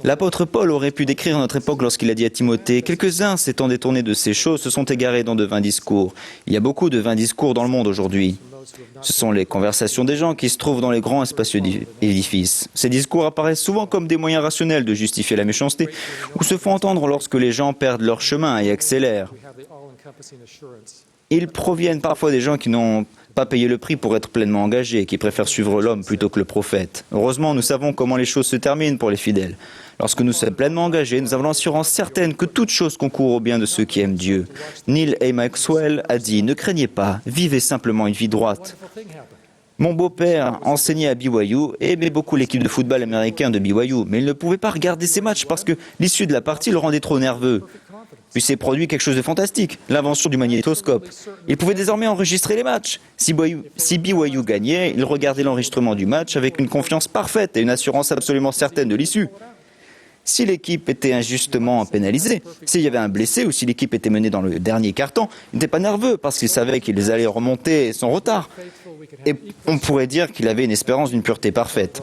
L'apôtre Paul aurait pu décrire notre époque lorsqu'il a dit à Timothée « Quelques-uns s'étant détournés de ces choses se sont égarés dans de vains discours. Il y a beaucoup de vains discours dans le monde aujourd'hui. Ce sont les conversations des gens qui se trouvent dans les grands et spacieux édifices. Ces discours apparaissent souvent comme des moyens rationnels de justifier la méchanceté ou se font entendre lorsque les gens perdent leur chemin et accélèrent. Ils proviennent parfois des gens qui n'ont pas payé le prix pour être pleinement engagés et qui préfèrent suivre l'homme plutôt que le prophète. Heureusement, nous savons comment les choses se terminent pour les fidèles. Lorsque nous sommes pleinement engagés, nous avons l'assurance certaine que toute chose concourt au bien de ceux qui aiment Dieu. Neil A. Maxwell a dit « Ne craignez pas, vivez simplement une vie droite. Mon beau-père enseignait à BYU et aimait beaucoup l'équipe de football américain de BYU, mais il ne pouvait pas regarder ses matchs parce que l'issue de la partie le rendait trop nerveux. Puis s'est produit quelque chose de fantastique, l'invention du magnétoscope. Il pouvait désormais enregistrer les matchs. Si BYU gagnait, il regardait l'enregistrement du match avec une confiance parfaite et une assurance absolument certaine de l'issue. Si l'équipe était injustement pénalisée, s'il y avait un blessé ou si l'équipe était menée dans le dernier quart-temps, il n'était pas nerveux parce qu'il savait qu'ils allaient remonter son retard. Et on pourrait dire qu'il avait une espérance d'une pureté parfaite.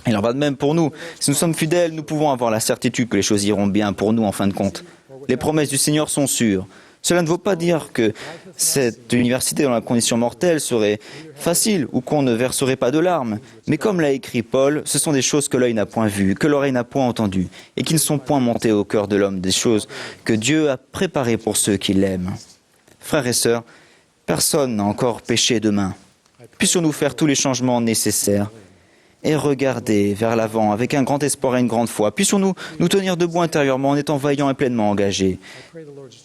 Il en va de même pour nous. Si nous sommes fidèles, nous pouvons avoir la certitude que les choses iront bien pour nous en fin de compte. Les promesses du Seigneur sont sûres. Cela ne veut pas dire que cette université dans la condition mortelle serait facile ou qu'on ne verserait pas de larmes. Mais comme l'a écrit Paul, ce sont des choses que l'œil n'a point vues, que l'oreille n'a point entendues, et qui ne sont point montées au cœur de l'homme, des choses que Dieu a préparées pour ceux qui l'aiment. Frères et sœurs, personne n'a encore péché demain. Puissions-nous faire tous les changements nécessaires et regarder vers l'avant avec un grand espoir et une grande foi. Puissions-nous nous tenir debout intérieurement en étant vaillants et pleinement engagés.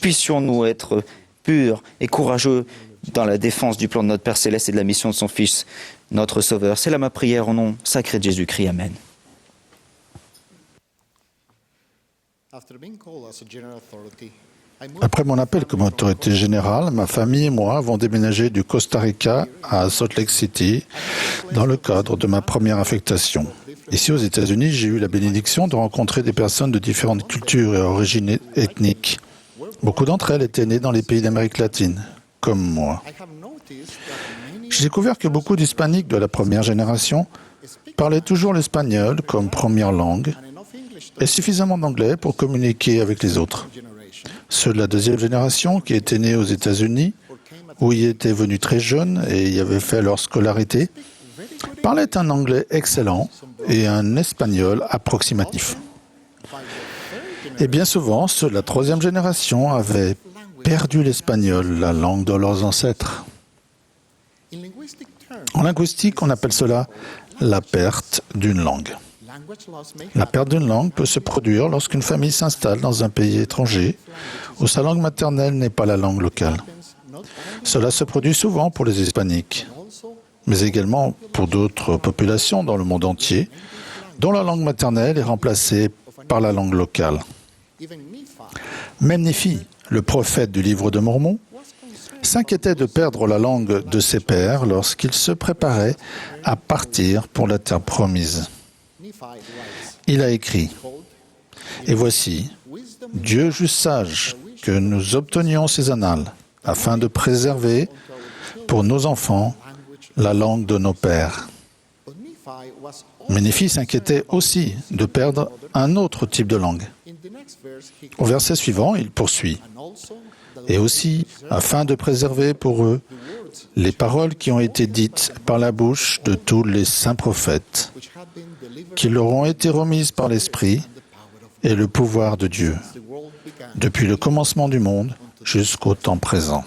Puissions-nous être purs et courageux dans la défense du plan de notre Père Céleste et de la mission de son Fils, notre Sauveur. C'est là ma prière au nom sacré de Jésus-Christ. Amen. Après mon appel comme autorité générale, ma famille et moi avons déménagé du Costa Rica à Salt Lake City dans le cadre de ma première affectation. Ici aux États-Unis, j'ai eu la bénédiction de rencontrer des personnes de différentes cultures et origines ethniques. Beaucoup d'entre elles étaient nées dans les pays d'Amérique latine, comme moi. J'ai découvert que beaucoup d'hispaniques de la première génération parlaient toujours l'espagnol comme première langue et suffisamment d'anglais pour communiquer avec les autres. Ceux de la deuxième génération, qui étaient nés aux États-Unis, où ils étaient venus très jeunes et y avaient fait leur scolarité, parlaient un anglais excellent et un espagnol approximatif. Et bien souvent, ceux de la troisième génération avaient perdu l'espagnol, la langue de leurs ancêtres. En linguistique, on appelle cela la perte d'une langue. La perte d'une langue peut se produire lorsqu'une famille s'installe dans un pays étranger où sa langue maternelle n'est pas la langue locale. Cela se produit souvent pour les hispaniques, mais également pour d'autres populations dans le monde entier, dont la langue maternelle est remplacée par la langue locale. Même Néphi, le prophète du livre de Mormon, s'inquiétait de perdre la langue de ses pères lorsqu'il se préparait à partir pour la terre promise. Il a écrit « Et voici, Dieu juste sage que nous obtenions ces annales, afin de préserver pour nos enfants la langue de nos pères. » Mais Néphi s'inquiétait aussi de perdre un autre type de langue. Au verset suivant, il poursuit « Et aussi, afin de préserver pour eux les paroles qui ont été dites par la bouche de tous les saints prophètes, qui leur ont été remises par l'Esprit et le pouvoir de Dieu, depuis le commencement du monde jusqu'au temps présent. »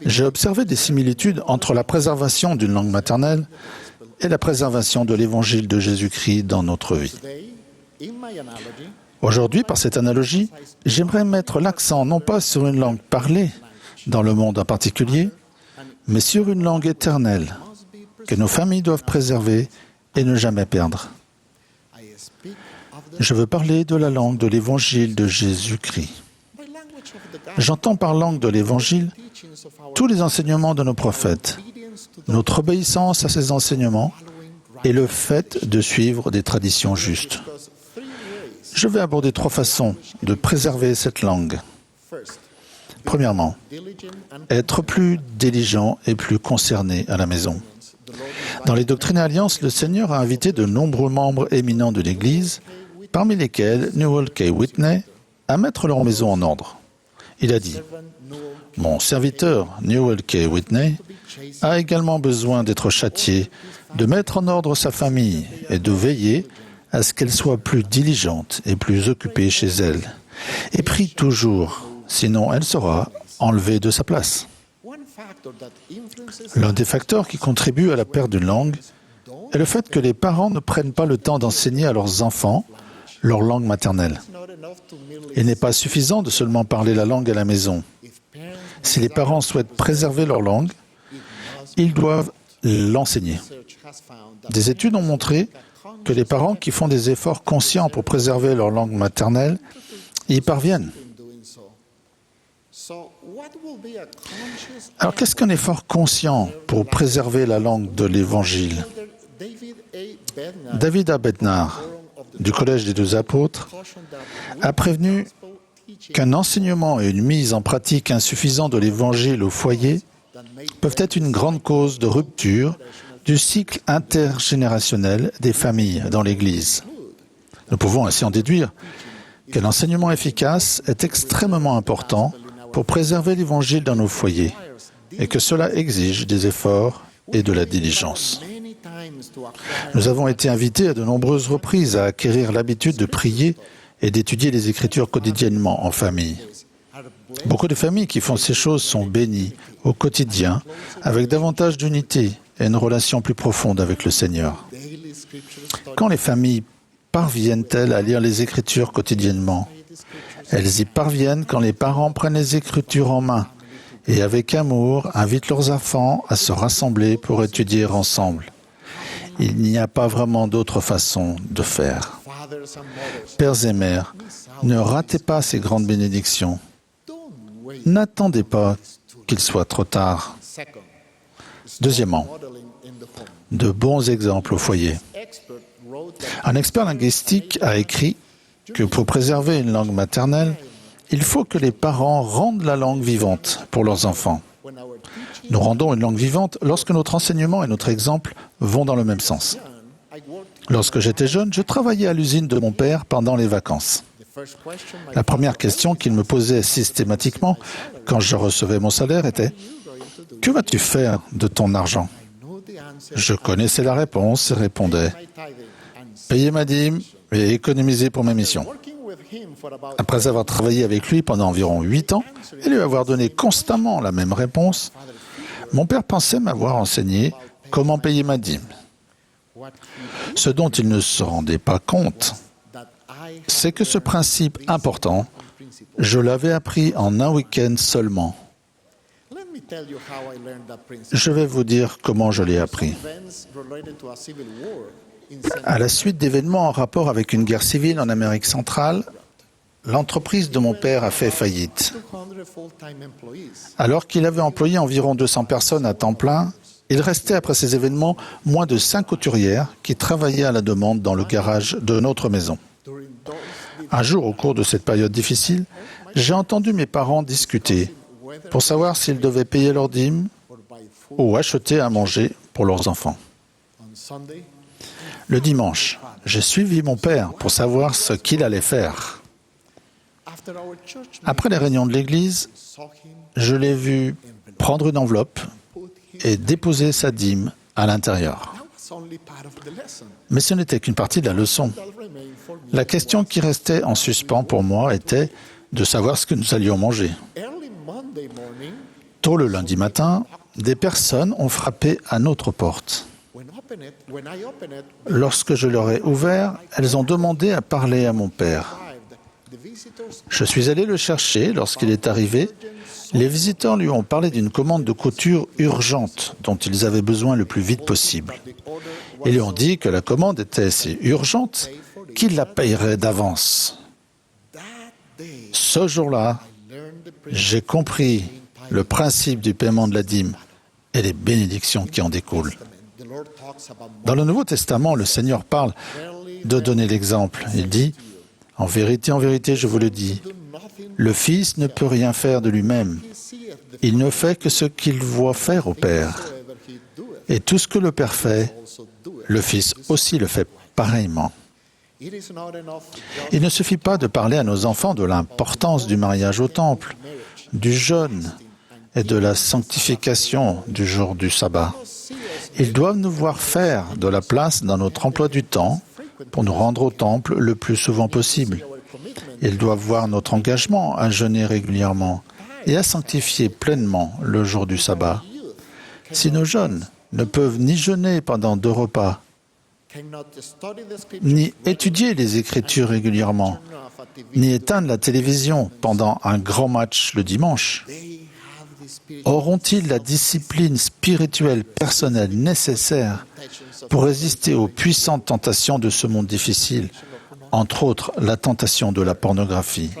J'ai observé des similitudes entre la préservation d'une langue maternelle et la préservation de l'Évangile de Jésus-Christ dans notre vie. Aujourd'hui, par cette analogie, j'aimerais mettre l'accent non pas sur une langue parlée dans le monde en particulier, mais sur une langue éternelle que nos familles doivent préserver et ne jamais perdre. Je veux parler de la langue de l'Évangile de Jésus-Christ. J'entends par langue de l'Évangile tous les enseignements de nos prophètes, notre obéissance à ces enseignements et le fait de suivre des traditions justes. Je vais aborder 3 façons de préserver cette langue. Premièrement, être plus diligent et plus concerné à la maison. Dans les Doctrines et Alliances, le Seigneur a invité de nombreux membres éminents de l'Église, parmi lesquels Newell K. Whitney, à mettre leur maison en ordre. Il a dit « Mon serviteur, Newell K. Whitney, a également besoin d'être châtié, de mettre en ordre sa famille et de veiller à ce qu'elle soit plus diligente et plus occupée chez elle. Et prie toujours, sinon elle sera enlevée de sa place. » L'un des facteurs qui contribuent à la perte d'une langue est le fait que les parents ne prennent pas le temps d'enseigner à leurs enfants leur langue maternelle. Il n'est pas suffisant de seulement parler la langue à la maison. Si les parents souhaitent préserver leur langue, ils doivent l'enseigner. Des études ont montré que les parents qui font des efforts conscients pour préserver leur langue maternelle y parviennent. Alors, qu'est-ce qu'un effort conscient pour préserver la langue de l'Évangile? David A. Bednar, du Collège des Deux Apôtres, a prévenu qu'un enseignement et une mise en pratique insuffisant de l'Évangile au foyer peuvent être une grande cause de rupture du cycle intergénérationnel des familles dans l'Église. Nous pouvons ainsi en déduire que l'enseignement efficace est extrêmement important pour préserver l'Évangile dans nos foyers et que cela exige des efforts et de la diligence. Nous avons été invités à de nombreuses reprises à acquérir l'habitude de prier et d'étudier les Écritures quotidiennement en famille. Beaucoup de familles qui font ces choses sont bénies au quotidien avec davantage d'unité et une relation plus profonde avec le Seigneur. Quand les familles parviennent-elles à lire les Écritures quotidiennement? Elles y parviennent quand les parents prennent les Écritures en main et avec amour invitent leurs enfants à se rassembler pour étudier ensemble. Il n'y a pas vraiment d'autre façon de faire. Pères et mères, ne ratez pas ces grandes bénédictions. N'attendez pas qu'il soit trop tard. Deuxièmement, de bons exemples au foyer. Un expert linguistique a écrit que pour préserver une langue maternelle, il faut que les parents rendent la langue vivante pour leurs enfants. Nous rendons une langue vivante lorsque notre enseignement et notre exemple vont dans le même sens. Lorsque j'étais jeune, je travaillais à l'usine de mon père pendant les vacances. La première question qu'il me posait systématiquement quand je recevais mon salaire était « Que vas-tu faire de ton argent ?» Je connaissais la réponse et répondais « Payer ma dîme et économiser pour ma mission ». Après avoir travaillé avec lui pendant environ 8 ans et lui avoir donné constamment la même réponse, mon père pensait m'avoir enseigné comment payer ma dîme. Ce dont il ne se rendait pas compte, c'est que ce principe important, je l'avais appris en un week-end seulement. Je vais vous dire comment je l'ai appris. À la suite d'événements en rapport avec une guerre civile en Amérique centrale, l'entreprise de mon père a fait faillite. Alors qu'il avait employé environ 200 personnes à temps plein, il restait après ces événements moins de 5 couturières qui travaillaient à la demande dans le garage de notre maison. Un jour, au cours de cette période difficile, j'ai entendu mes parents discuter pour savoir s'ils devaient payer leur dîme ou acheter à manger pour leurs enfants. Le dimanche, j'ai suivi mon père pour savoir ce qu'il allait faire. Après les réunions de l'église, je l'ai vu prendre une enveloppe et déposer sa dîme à l'intérieur. Mais ce n'était qu'une partie de la leçon. La question qui restait en suspens pour moi était de savoir ce que nous allions manger. Tôt le lundi matin, des personnes ont frappé à notre porte. Lorsque je leur ai ouvert, elles ont demandé à parler à mon père. Je suis allé le chercher. Lorsqu'il est arrivé, les visiteurs lui ont parlé d'une commande de couture urgente dont ils avaient besoin le plus vite possible. Ils lui ont dit que la commande était si urgente qu'il la payerait d'avance. Ce jour-là, j'ai compris le principe du paiement de la dîme et les bénédictions qui en découlent. Dans le Nouveau Testament, le Seigneur parle de donner l'exemple. Il dit « En vérité, je vous le dis, le Fils ne peut rien faire de lui-même. Il ne fait que ce qu'il voit faire au Père. Et tout ce que le Père fait, le Fils aussi le fait pareillement. » Il ne suffit pas de parler à nos enfants de l'importance du mariage au temple, du jeûne et de la sanctification du jour du sabbat. Ils doivent nous voir faire de la place dans notre emploi du temps pour nous rendre au temple le plus souvent possible. Ils doivent voir notre engagement à jeûner régulièrement et à sanctifier pleinement le jour du sabbat. Si nos jeunes ne peuvent ni jeûner pendant 2 repas, ni étudier les Écritures régulièrement, ni éteindre la télévision pendant un grand match le dimanche, auront-ils la discipline spirituelle personnelle nécessaire pour résister aux puissantes tentations de ce monde difficile, entre autres la tentation de la pornographie?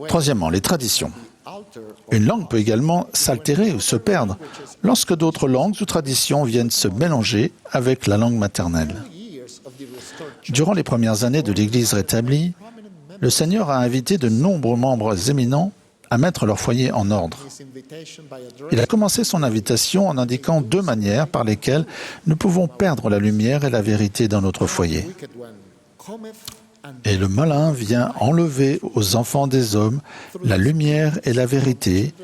Troisièmement, les traditions. Une langue peut également s'altérer ou se perdre lorsque d'autres langues ou traditions viennent se mélanger avec la langue maternelle. Durant les premières années de l'Église rétablie, le Seigneur a invité de nombreux membres éminents à mettre leur foyer en ordre. Il a commencé son invitation en indiquant 2 manières par lesquelles nous pouvons perdre la lumière et la vérité dans notre foyer. Et le malin vient enlever aux enfants des hommes la lumière et la vérité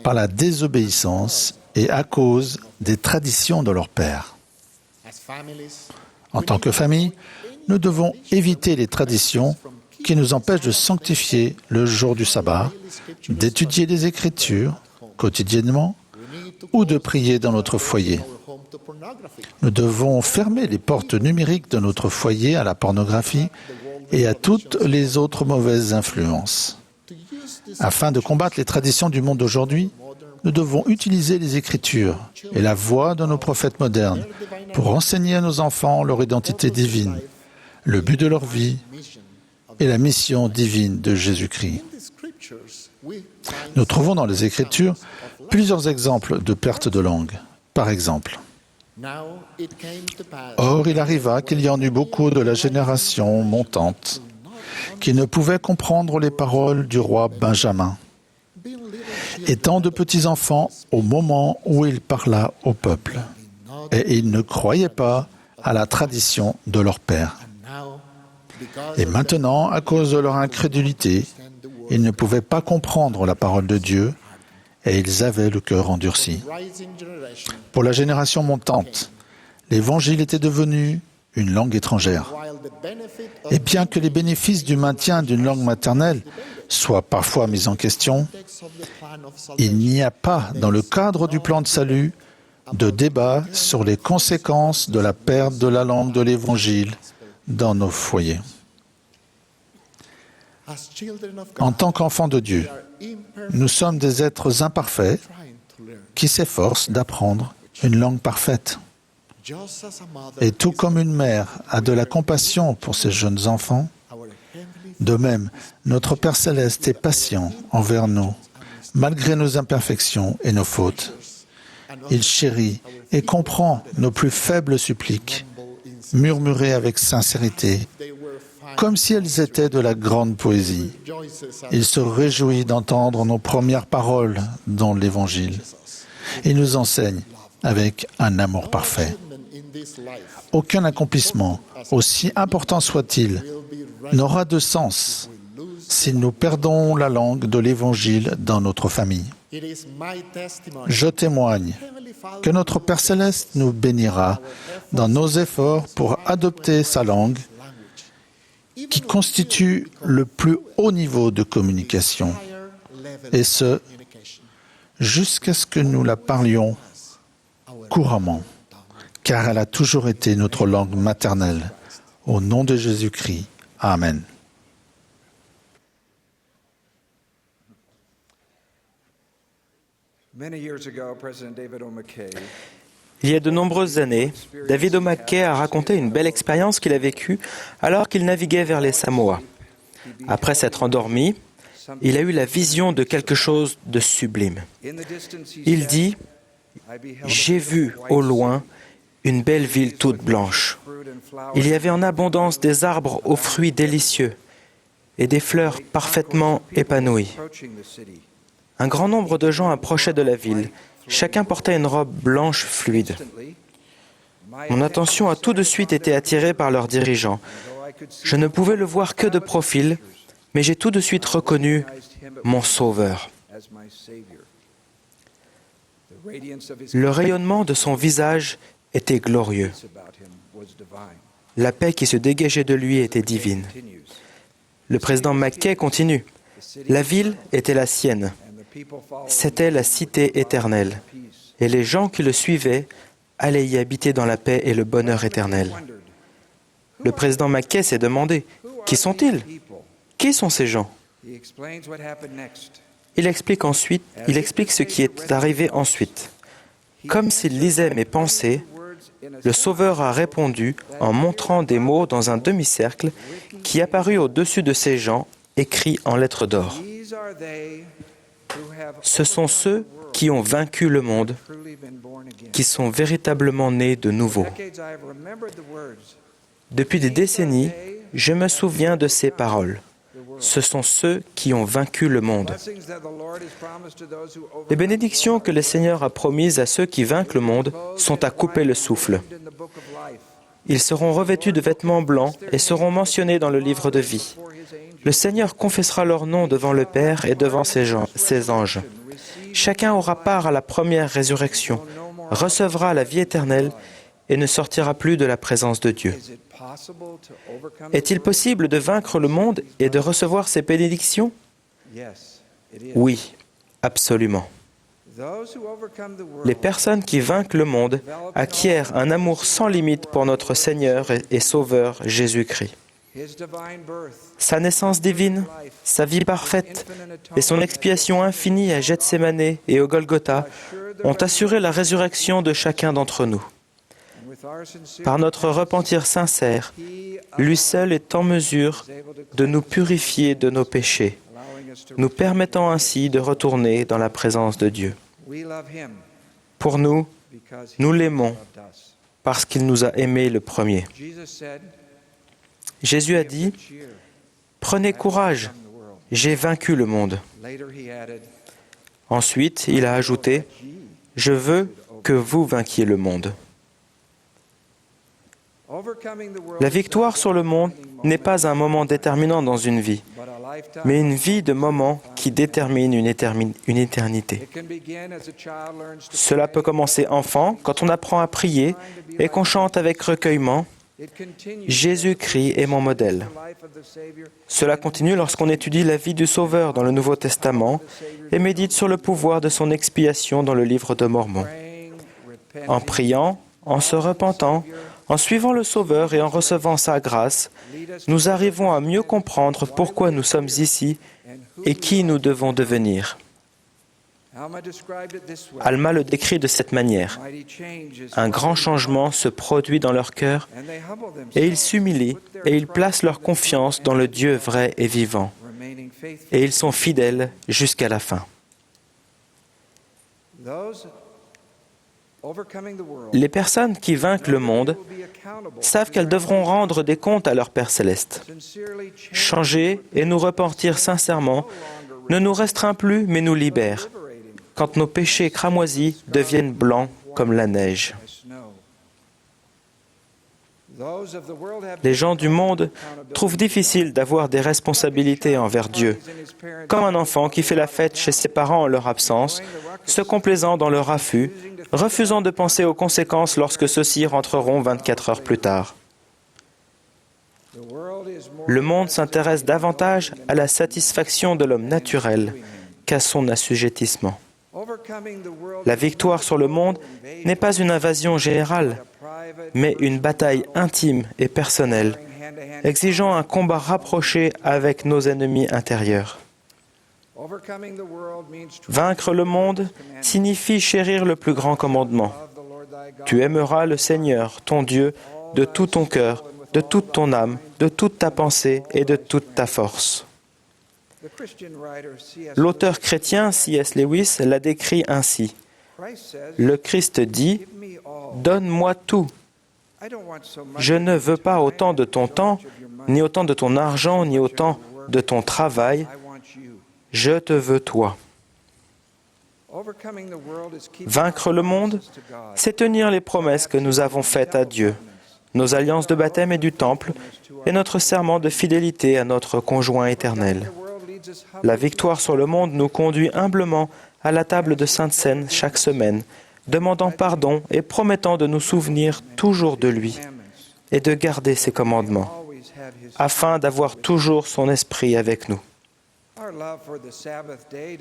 par la désobéissance et à cause des traditions de leur père. En tant que famille, nous devons éviter les traditions qui nous empêchent de sanctifier le jour du sabbat, d'étudier les Écritures quotidiennement ou de prier dans notre foyer. Nous devons fermer les portes numériques de notre foyer à la pornographie et à toutes les autres mauvaises influences. Afin de combattre les traditions du monde d'aujourd'hui, nous devons utiliser les Écritures et la voix de nos prophètes modernes pour enseigner à nos enfants leur identité divine, le but de leur vie et la mission divine de Jésus-Christ. Nous trouvons dans les Écritures plusieurs exemples de perte de langue. Par exemple, « Or, il arriva qu'il y en eut beaucoup de la génération montante qui ne pouvaient comprendre les paroles du roi Benjamin, étant de petits-enfants au moment où il parla au peuple, et ils ne croyaient pas à la tradition de leur père. Et maintenant, à cause de leur incrédulité, ils ne pouvaient pas comprendre la parole de Dieu, et ils avaient le cœur endurci. Pour la génération montante, l'Évangile était devenu une langue étrangère. Et bien que les bénéfices du maintien d'une langue maternelle soient parfois mis en question, il n'y a pas, dans le cadre du plan de salut, de débat sur les conséquences de la perte de la langue de l'Évangile dans nos foyers. En tant qu'enfants de Dieu, nous sommes des êtres imparfaits qui s'efforcent d'apprendre une langue parfaite. Et tout comme une mère a de la compassion pour ses jeunes enfants, de même, notre Père Céleste est patient envers nous, malgré nos imperfections et nos fautes. Il chérit et comprend nos plus faibles suppliques, murmurées avec sincérité, comme si elles étaient de la grande poésie. Il se réjouit d'entendre nos premières paroles dans l'Évangile. Il nous enseigne avec un amour parfait. Aucun accomplissement, aussi important soit-il, n'aura de sens si nous perdons la langue de l'Évangile dans notre famille. Je témoigne que notre Père Céleste nous bénira dans nos efforts pour adopter sa langue, qui constitue le plus haut niveau de communication, et ce, jusqu'à ce que nous la parlions couramment, car elle a toujours été notre langue maternelle. Au nom de Jésus-Christ. Amen. Il y a de nombreuses années, David O. McKay a raconté une belle expérience qu'il a vécue alors qu'il naviguait vers les Samoa. Après s'être endormi, il a eu la vision de quelque chose de sublime. Il dit « J'ai vu au loin une belle ville toute blanche. Il y avait en abondance des arbres aux fruits délicieux et des fleurs parfaitement épanouies. Un grand nombre de gens approchaient de la ville. Chacun portait une robe blanche fluide. Mon attention a tout de suite été attirée par leurs dirigeants. Je ne pouvais le voir que de profil, mais j'ai tout de suite reconnu mon Sauveur. Le rayonnement de son visage était glorieux. La paix qui se dégageait de lui était divine. Le président McKay continue. La ville était la sienne. C'était la cité éternelle. Et les gens qui le suivaient allaient y habiter dans la paix et le bonheur éternel. Le président McKay s'est demandé, qui sont-ils? Qui sont ces gens? il explique ce qui est arrivé ensuite. Comme s'il lisait mes pensées, le Sauveur a répondu en montrant des mots dans un demi-cercle qui apparut au-dessus de ces gens, écrits en lettres d'or. Ce sont ceux qui ont vaincu le monde, qui sont véritablement nés de nouveau. Depuis des décennies, je me souviens de ces paroles. Ce sont ceux qui ont vaincu le monde. Les bénédictions que le Seigneur a promises à ceux qui vainquent le monde sont à couper le souffle. Ils seront revêtus de vêtements blancs et seront mentionnés dans le livre de vie. Le Seigneur confessera leur nom devant le Père et devant ses anges. Chacun aura part à la première résurrection, recevra la vie éternelle et ne sortira plus de la présence de Dieu. Est-il possible de vaincre le monde et de recevoir ses bénédictions? Oui, absolument. Les personnes qui vainquent le monde acquièrent un amour sans limite pour notre Seigneur et Sauveur Jésus-Christ. Sa naissance divine, sa vie parfaite et son expiation infinie à Gethsémané et au Golgotha ont assuré la résurrection de chacun d'entre nous. Par notre repentir sincère, lui seul est en mesure de nous purifier de nos péchés, nous permettant ainsi de retourner dans la présence de Dieu. Pour nous, nous l'aimons parce qu'il nous a aimés le premier. Jésus a dit, « Prenez courage, j'ai vaincu le monde. » Ensuite, il a ajouté, « Je veux que vous vainquiez le monde. » La victoire sur le monde n'est pas un moment déterminant dans une vie, mais une vie de moments qui détermine une éternité. Cela peut commencer enfant, quand on apprend à prier et qu'on chante avec recueillement « Jésus-Christ est mon modèle ». Cela continue lorsqu'on étudie la vie du Sauveur dans le Nouveau Testament et médite sur le pouvoir de son expiation dans le livre de Mormon. En priant, en se repentant, en suivant le Sauveur et en recevant sa grâce, nous arrivons à mieux comprendre pourquoi nous sommes ici et qui nous devons devenir. Alma le décrit de cette manière. Un grand changement se produit dans leur cœur et ils s'humilient et ils placent leur confiance dans le Dieu vrai et vivant. Et ils sont fidèles jusqu'à la fin. Les personnes qui vainquent le monde savent qu'elles devront rendre des comptes à leur Père céleste. Changer et nous repentir sincèrement ne nous restreint plus mais nous libère, quand nos péchés cramoisis deviennent blancs comme la neige. Les gens du monde trouvent difficile d'avoir des responsabilités envers Dieu, comme un enfant qui fait la fête chez ses parents en leur absence, se complaisant dans leur affût, refusant de penser aux conséquences lorsque ceux-ci rentreront 24 heures plus tard. Le monde s'intéresse davantage à la satisfaction de l'homme naturel qu'à son assujettissement. La victoire sur le monde n'est pas une invasion générale, mais une bataille intime et personnelle, exigeant un combat rapproché avec nos ennemis intérieurs. Vaincre le monde signifie chérir le plus grand commandement. Tu aimeras le Seigneur, ton Dieu, de tout ton cœur, de toute ton âme, de toute ta pensée et de toute ta force. L'auteur chrétien C.S. Lewis l'a décrit ainsi. Le Christ dit « Donne-moi tout. Je ne veux pas autant de ton temps, ni autant de ton argent, ni autant de ton travail. Je te veux toi. » Vaincre le monde, c'est tenir les promesses que nous avons faites à Dieu, nos alliances de baptême et du temple, et notre serment de fidélité à notre conjoint éternel. La victoire sur le monde nous conduit humblement à la table de Sainte Seine chaque semaine, demandant pardon et promettant de nous souvenir toujours de lui et de garder ses commandements, afin d'avoir toujours son esprit avec nous.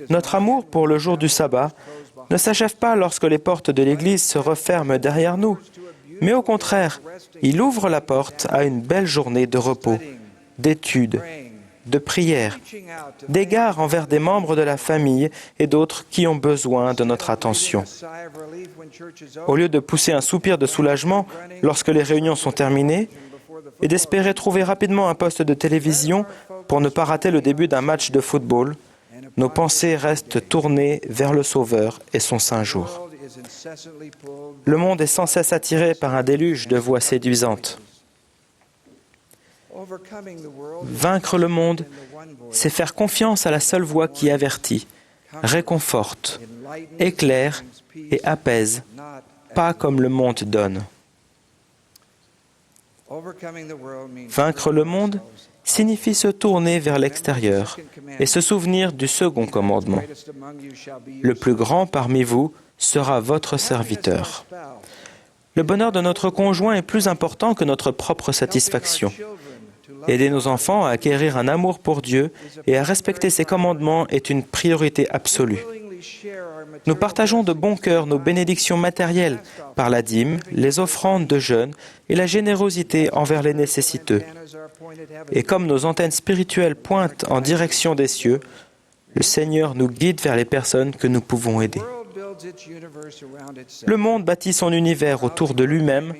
Notre amour pour le jour du sabbat ne s'achève pas lorsque les portes de l'Église se referment derrière nous, mais au contraire, il ouvre la porte à une belle journée de repos, d'études, de prière, d'égard envers des membres de la famille et d'autres qui ont besoin de notre attention. Au lieu de pousser un soupir de soulagement lorsque les réunions sont terminées et d'espérer trouver rapidement un poste de télévision pour ne pas rater le début d'un match de football, nos pensées restent tournées vers le Sauveur et son Saint Jour. Le monde est sans cesse attiré par un déluge de voix séduisantes. Vaincre le monde, c'est faire confiance à la seule voix qui avertit, réconforte, éclaire et apaise, pas comme le monde donne. Vaincre le monde signifie se tourner vers l'extérieur et se souvenir du second commandement. Le plus grand parmi vous sera votre serviteur. Le bonheur de notre conjoint est plus important que notre propre satisfaction. Aider nos enfants à acquérir un amour pour Dieu et à respecter ses commandements est une priorité absolue. Nous partageons de bon cœur nos bénédictions matérielles par la dîme, les offrandes de jeûne et la générosité envers les nécessiteux. Et comme nos antennes spirituelles pointent en direction des cieux, le Seigneur nous guide vers les personnes que nous pouvons aider. Le monde bâtit son univers autour de lui-même,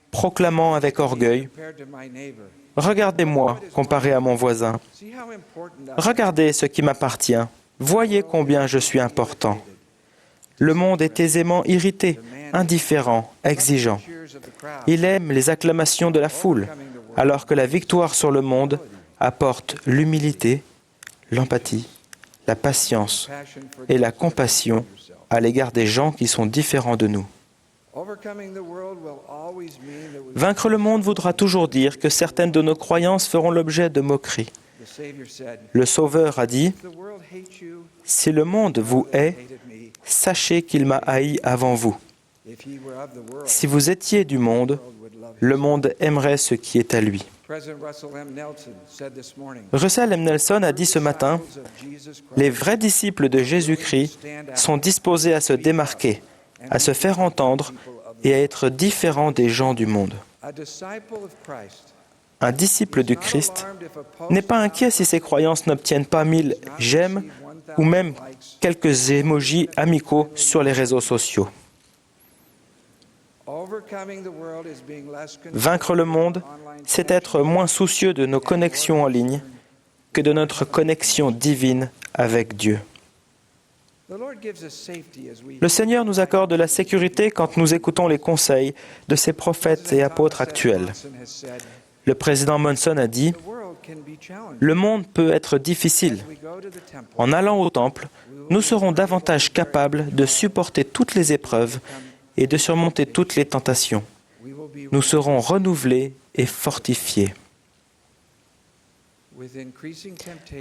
proclamant avec orgueil « Regardez-moi comparé à mon voisin. Regardez ce qui m'appartient. Voyez combien je suis important. » Le monde est aisément irrité, indifférent, exigeant. Il aime les acclamations de la foule, alors que la victoire sur le monde apporte l'humilité, l'empathie, la patience et la compassion à l'égard des gens qui sont différents de nous. Vaincre le monde voudra toujours dire que certaines de nos croyances feront l'objet de moqueries. Le Sauveur a dit « Si le monde vous hait, sachez qu'il m'a haï avant vous. Si vous étiez du monde, le monde aimerait ce qui est à lui. » Russell M. Nelson a dit ce matin « Les vrais disciples de Jésus-Christ sont disposés à se démarquer, à se faire entendre et à être différents des gens du monde. » Un disciple du Christ n'est pas inquiet si ses croyances n'obtiennent pas 1000 j'aime ou même quelques émojis amicaux sur les réseaux sociaux. Vaincre le monde, c'est être moins soucieux de nos connexions en ligne que de notre connexion divine avec Dieu. Le Seigneur nous accorde la sécurité quand nous écoutons les conseils de ses prophètes et apôtres actuels. Le président Monson a dit « Le monde peut être difficile. En allant au temple, nous serons davantage capables de supporter toutes les épreuves et de surmonter toutes les tentations. Nous serons renouvelés et fortifiés. »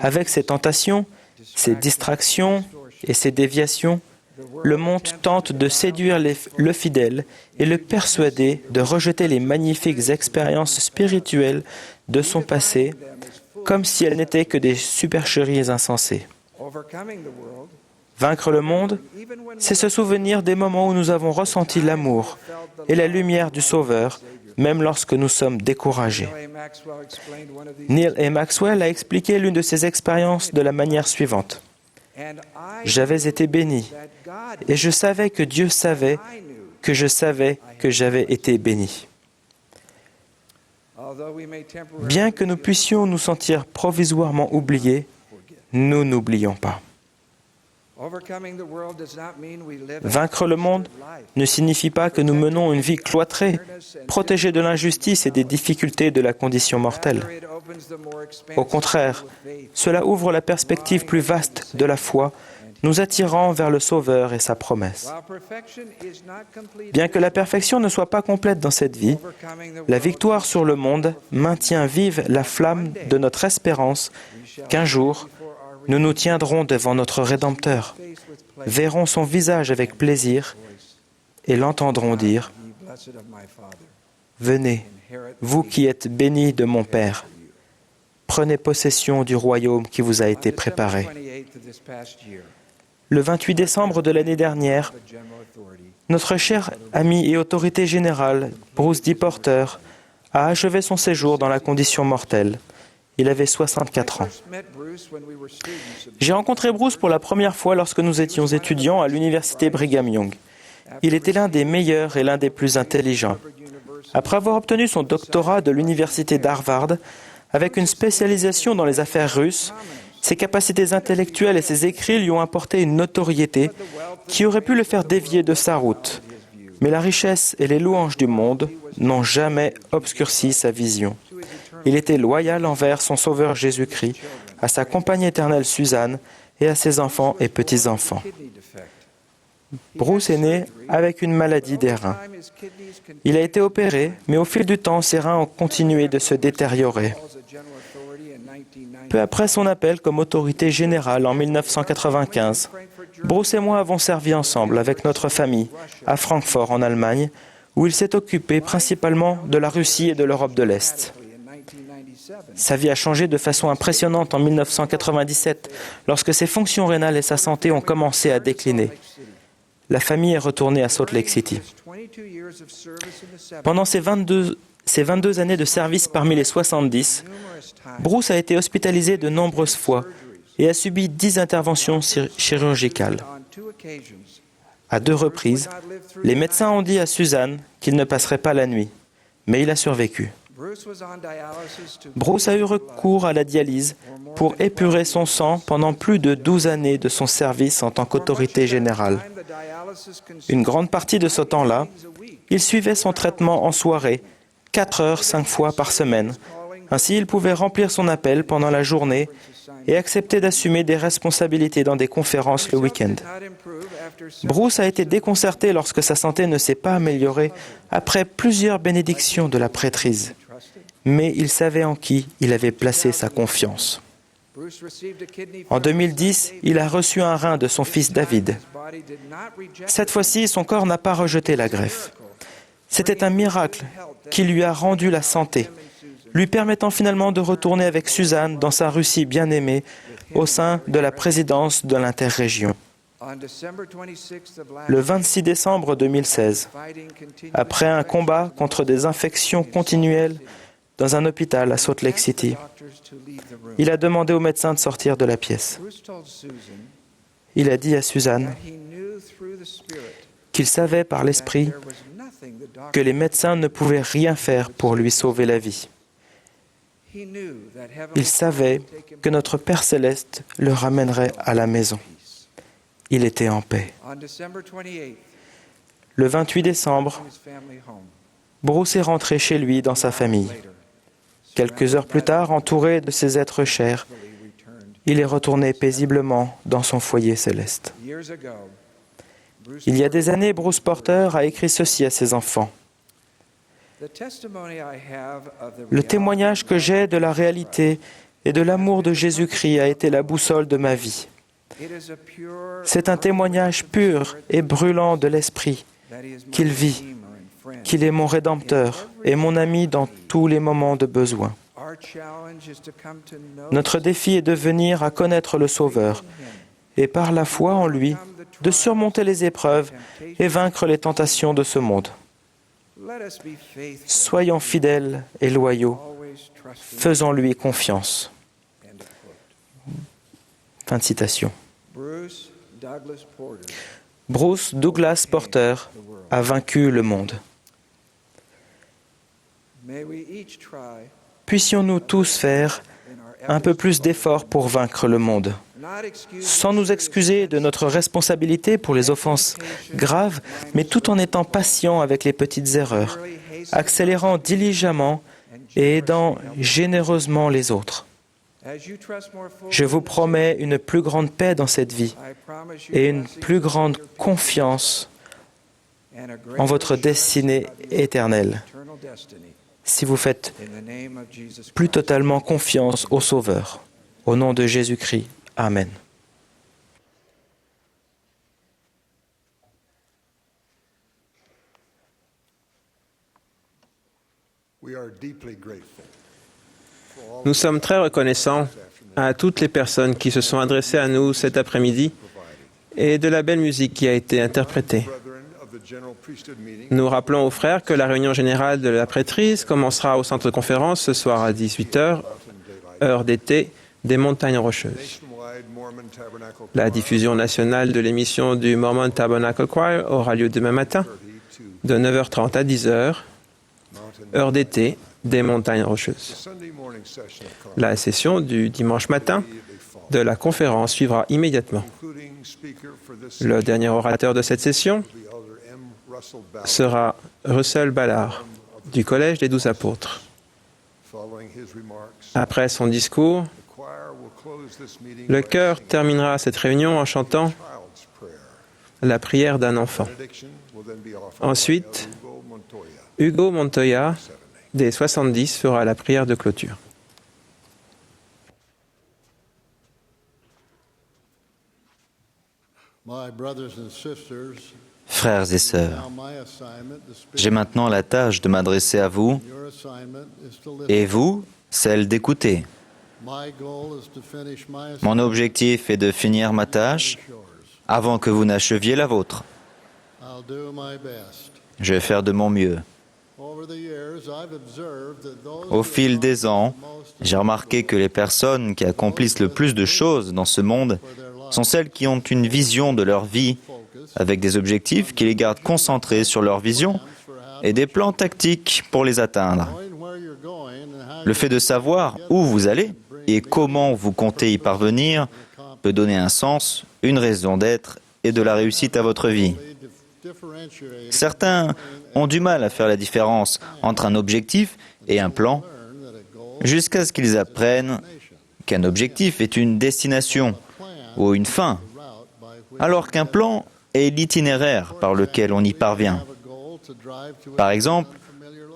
Avec ces tentations, ces distractions et ces déviations, le monde tente de séduire le fidèle et le persuader de rejeter les magnifiques expériences spirituelles de son passé, comme si elles n'étaient que des supercheries insensées. Vaincre le monde, c'est se souvenir des moments où nous avons ressenti l'amour et la lumière du Sauveur, même lorsque nous sommes découragés. Neil A. Maxwell a expliqué l'une de ces expériences de la manière suivante. J'avais été béni, et je savais que Dieu savait que je savais que j'avais été béni. Bien que nous puissions nous sentir provisoirement oubliés, nous n'oublions pas. Vaincre le monde ne signifie pas que nous menons une vie cloîtrée, protégée de l'injustice et des difficultés de la condition mortelle. Au contraire, cela ouvre la perspective plus vaste de la foi, nous attirant vers le Sauveur et sa promesse. Bien que la perfection ne soit pas complète dans cette vie, la victoire sur le monde maintient vive la flamme de notre espérance qu'un jour, nous nous tiendrons devant notre Rédempteur, verrons son visage avec plaisir et l'entendrons dire « Venez, vous qui êtes bénis de mon Père, prenez possession du royaume qui vous a été préparé. » Le 28 décembre de l'année dernière, notre cher ami et autorité générale, Bruce D. Porter, a achevé son séjour dans la condition mortelle Il avait 64 ans. J'ai rencontré Bruce pour la première fois lorsque nous étions étudiants à l'université Brigham Young. Il était l'un des meilleurs et l'un des plus intelligents. Après avoir obtenu son doctorat de l'université d'Harvard, avec une spécialisation dans les affaires russes, ses capacités intellectuelles et ses écrits lui ont apporté une notoriété qui aurait pu le faire dévier de sa route. Mais la richesse et les louanges du monde n'ont jamais obscurci sa vision. Il était loyal envers son Sauveur Jésus-Christ, à sa compagne éternelle Suzanne et à ses enfants et petits-enfants. Bruce est né avec une maladie des reins. Il a été opéré, mais au fil du temps, ses reins ont continué de se détériorer. Peu après son appel comme autorité générale en 1995, Bruce et moi avons servi ensemble avec notre famille à Francfort en Allemagne, où il s'est occupé principalement de la Russie et de l'Europe de l'Est. Sa vie a changé de façon impressionnante en 1997, lorsque ses fonctions rénales et sa santé ont commencé à décliner. La famille est retournée à Salt Lake City. Pendant ces 22 années de service parmi les 70, Bruce a été hospitalisé de nombreuses fois et a subi 10 interventions chirurgicales. À 2 reprises, les médecins ont dit à Suzanne qu'il ne passerait pas la nuit, mais il a survécu. Bruce a eu recours à la dialyse pour épurer son sang pendant plus de 12 années de son service en tant qu'autorité générale. Une grande partie de ce temps-là, il suivait son traitement en soirée, 4 heures, 5 fois par semaine. Ainsi, il pouvait remplir son appel pendant la journée et accepter d'assumer des responsabilités dans des conférences le week-end. Bruce a été déconcerté lorsque sa santé ne s'est pas améliorée après plusieurs bénédictions de la prêtrise. Mais il savait en qui il avait placé sa confiance. En 2010, il a reçu un rein de son fils David. Cette fois-ci, son corps n'a pas rejeté la greffe. C'était un miracle qui lui a rendu la santé, lui permettant finalement de retourner avec Suzanne dans sa Russie bien-aimée au sein de la présidence de l'interrégion. Le 26 décembre 2016, après un combat contre des infections continuelles dans un hôpital à Salt Lake City, il a demandé aux médecins de sortir de la pièce. Il a dit à Suzanne qu'il savait par l'esprit que les médecins ne pouvaient rien faire pour lui sauver la vie. Il savait que notre Père céleste le ramènerait à la maison. Il était en paix. Le 28 décembre, Bruce est rentré chez lui dans sa famille. Quelques heures plus tard, entouré de ses êtres chers, il est retourné paisiblement dans son foyer céleste. Il y a des années, Bruce Porter a écrit ceci à ses enfants. Le témoignage que j'ai de la réalité et de l'amour de Jésus-Christ a été la boussole de ma vie. C'est un témoignage pur et brûlant de l'Esprit qu'il vit, qu'il est mon Rédempteur et mon ami dans tous les moments de besoin. Notre défi est de venir à connaître le Sauveur et par la foi en lui, de surmonter les épreuves et vaincre les tentations de ce monde. Soyons fidèles et loyaux, faisons-lui confiance. Fin de citation. Bruce Douglas Porter a vaincu le monde. Puissions-nous tous faire un peu plus d'efforts pour vaincre le monde, sans nous excuser de notre responsabilité pour les offenses graves, mais tout en étant patients avec les petites erreurs, accélérant diligemment et aidant généreusement les autres. Je vous promets une plus grande paix dans cette vie et une plus grande confiance en votre destinée éternelle, si vous faites plus totalement confiance au Sauveur. Au nom de Jésus-Christ. Amen. Nous sommes très reconnaissants à toutes les personnes qui se sont adressées à nous cet après-midi et de la belle musique qui a été interprétée. Nous rappelons aux frères que la réunion générale de la prêtrise commencera au centre de conférence ce soir à 18h heure d'été, des montagnes rocheuses. La diffusion nationale de l'émission du Mormon Tabernacle Choir aura lieu demain matin, de 9h30 à 10h, heure d'été, des montagnes rocheuses. La session du dimanche matin de la conférence suivra immédiatement. Le dernier orateur de cette session sera Russell Ballard, du Collège des 12 Apôtres. Après son discours, le chœur terminera cette réunion en chantant la prière d'un enfant. Ensuite, Hugo Montoya, des 70, fera la prière de clôture. Frères et sœurs, j'ai maintenant la tâche de m'adresser à vous et vous, celle d'écouter. Mon objectif est de finir ma tâche avant que vous n'acheviez la vôtre. Je vais faire de mon mieux. Au fil des ans, j'ai remarqué que les personnes qui accomplissent le plus de choses dans ce monde sont celles qui ont une vision de leur vie avec des objectifs qui les gardent concentrés sur leur vision et des plans tactiques pour les atteindre. Le fait de savoir où vous allez et comment vous comptez y parvenir peut donner un sens, une raison d'être et de la réussite à votre vie. Certains ont du mal à faire la différence entre un objectif et un plan, jusqu'à ce qu'ils apprennent qu'un objectif est une destination ou une fin, alors qu'un plan est l'itinéraire par lequel on y parvient. Par exemple,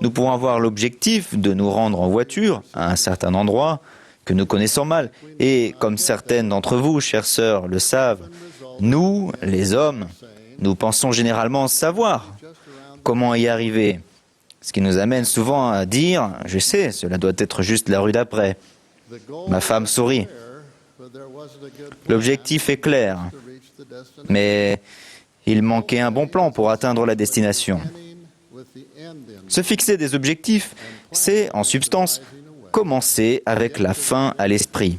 nous pouvons avoir l'objectif de nous rendre en voiture à un certain endroit que nous connaissons mal. Et comme certaines d'entre vous, chères sœurs, le savent, nous, les hommes, nous pensons généralement savoir comment y arriver. Ce qui nous amène souvent à dire « Je sais, cela doit être juste la rue d'après ». Ma femme sourit. L'objectif est clair, mais il manquait un bon plan pour atteindre la destination. Se fixer des objectifs, c'est, en substance, commencer avec la fin à l'esprit.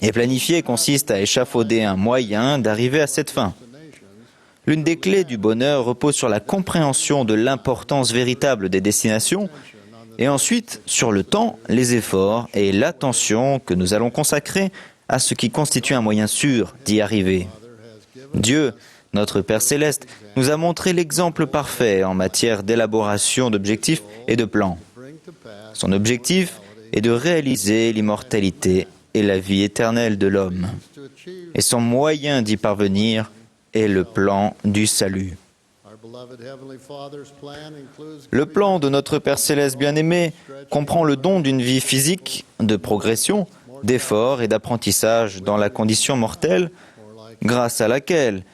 Et planifier consiste à échafauder un moyen d'arriver à cette fin. L'une des clés du bonheur repose sur la compréhension de l'importance véritable des destinations et ensuite sur le temps, les efforts et l'attention que nous allons consacrer à ce qui constitue un moyen sûr d'y arriver. Dieu, notre Père Céleste, nous a montré l'exemple parfait en matière d'élaboration d'objectifs et de plans. Son objectif est de réaliser l'immortalité et la vie éternelle de l'homme. Et son moyen d'y parvenir est le plan du salut. Le plan de notre Père Céleste bien-aimé comprend le don d'une vie physique, de progression, d'effort et d'apprentissage dans la condition mortelle, grâce à laquelle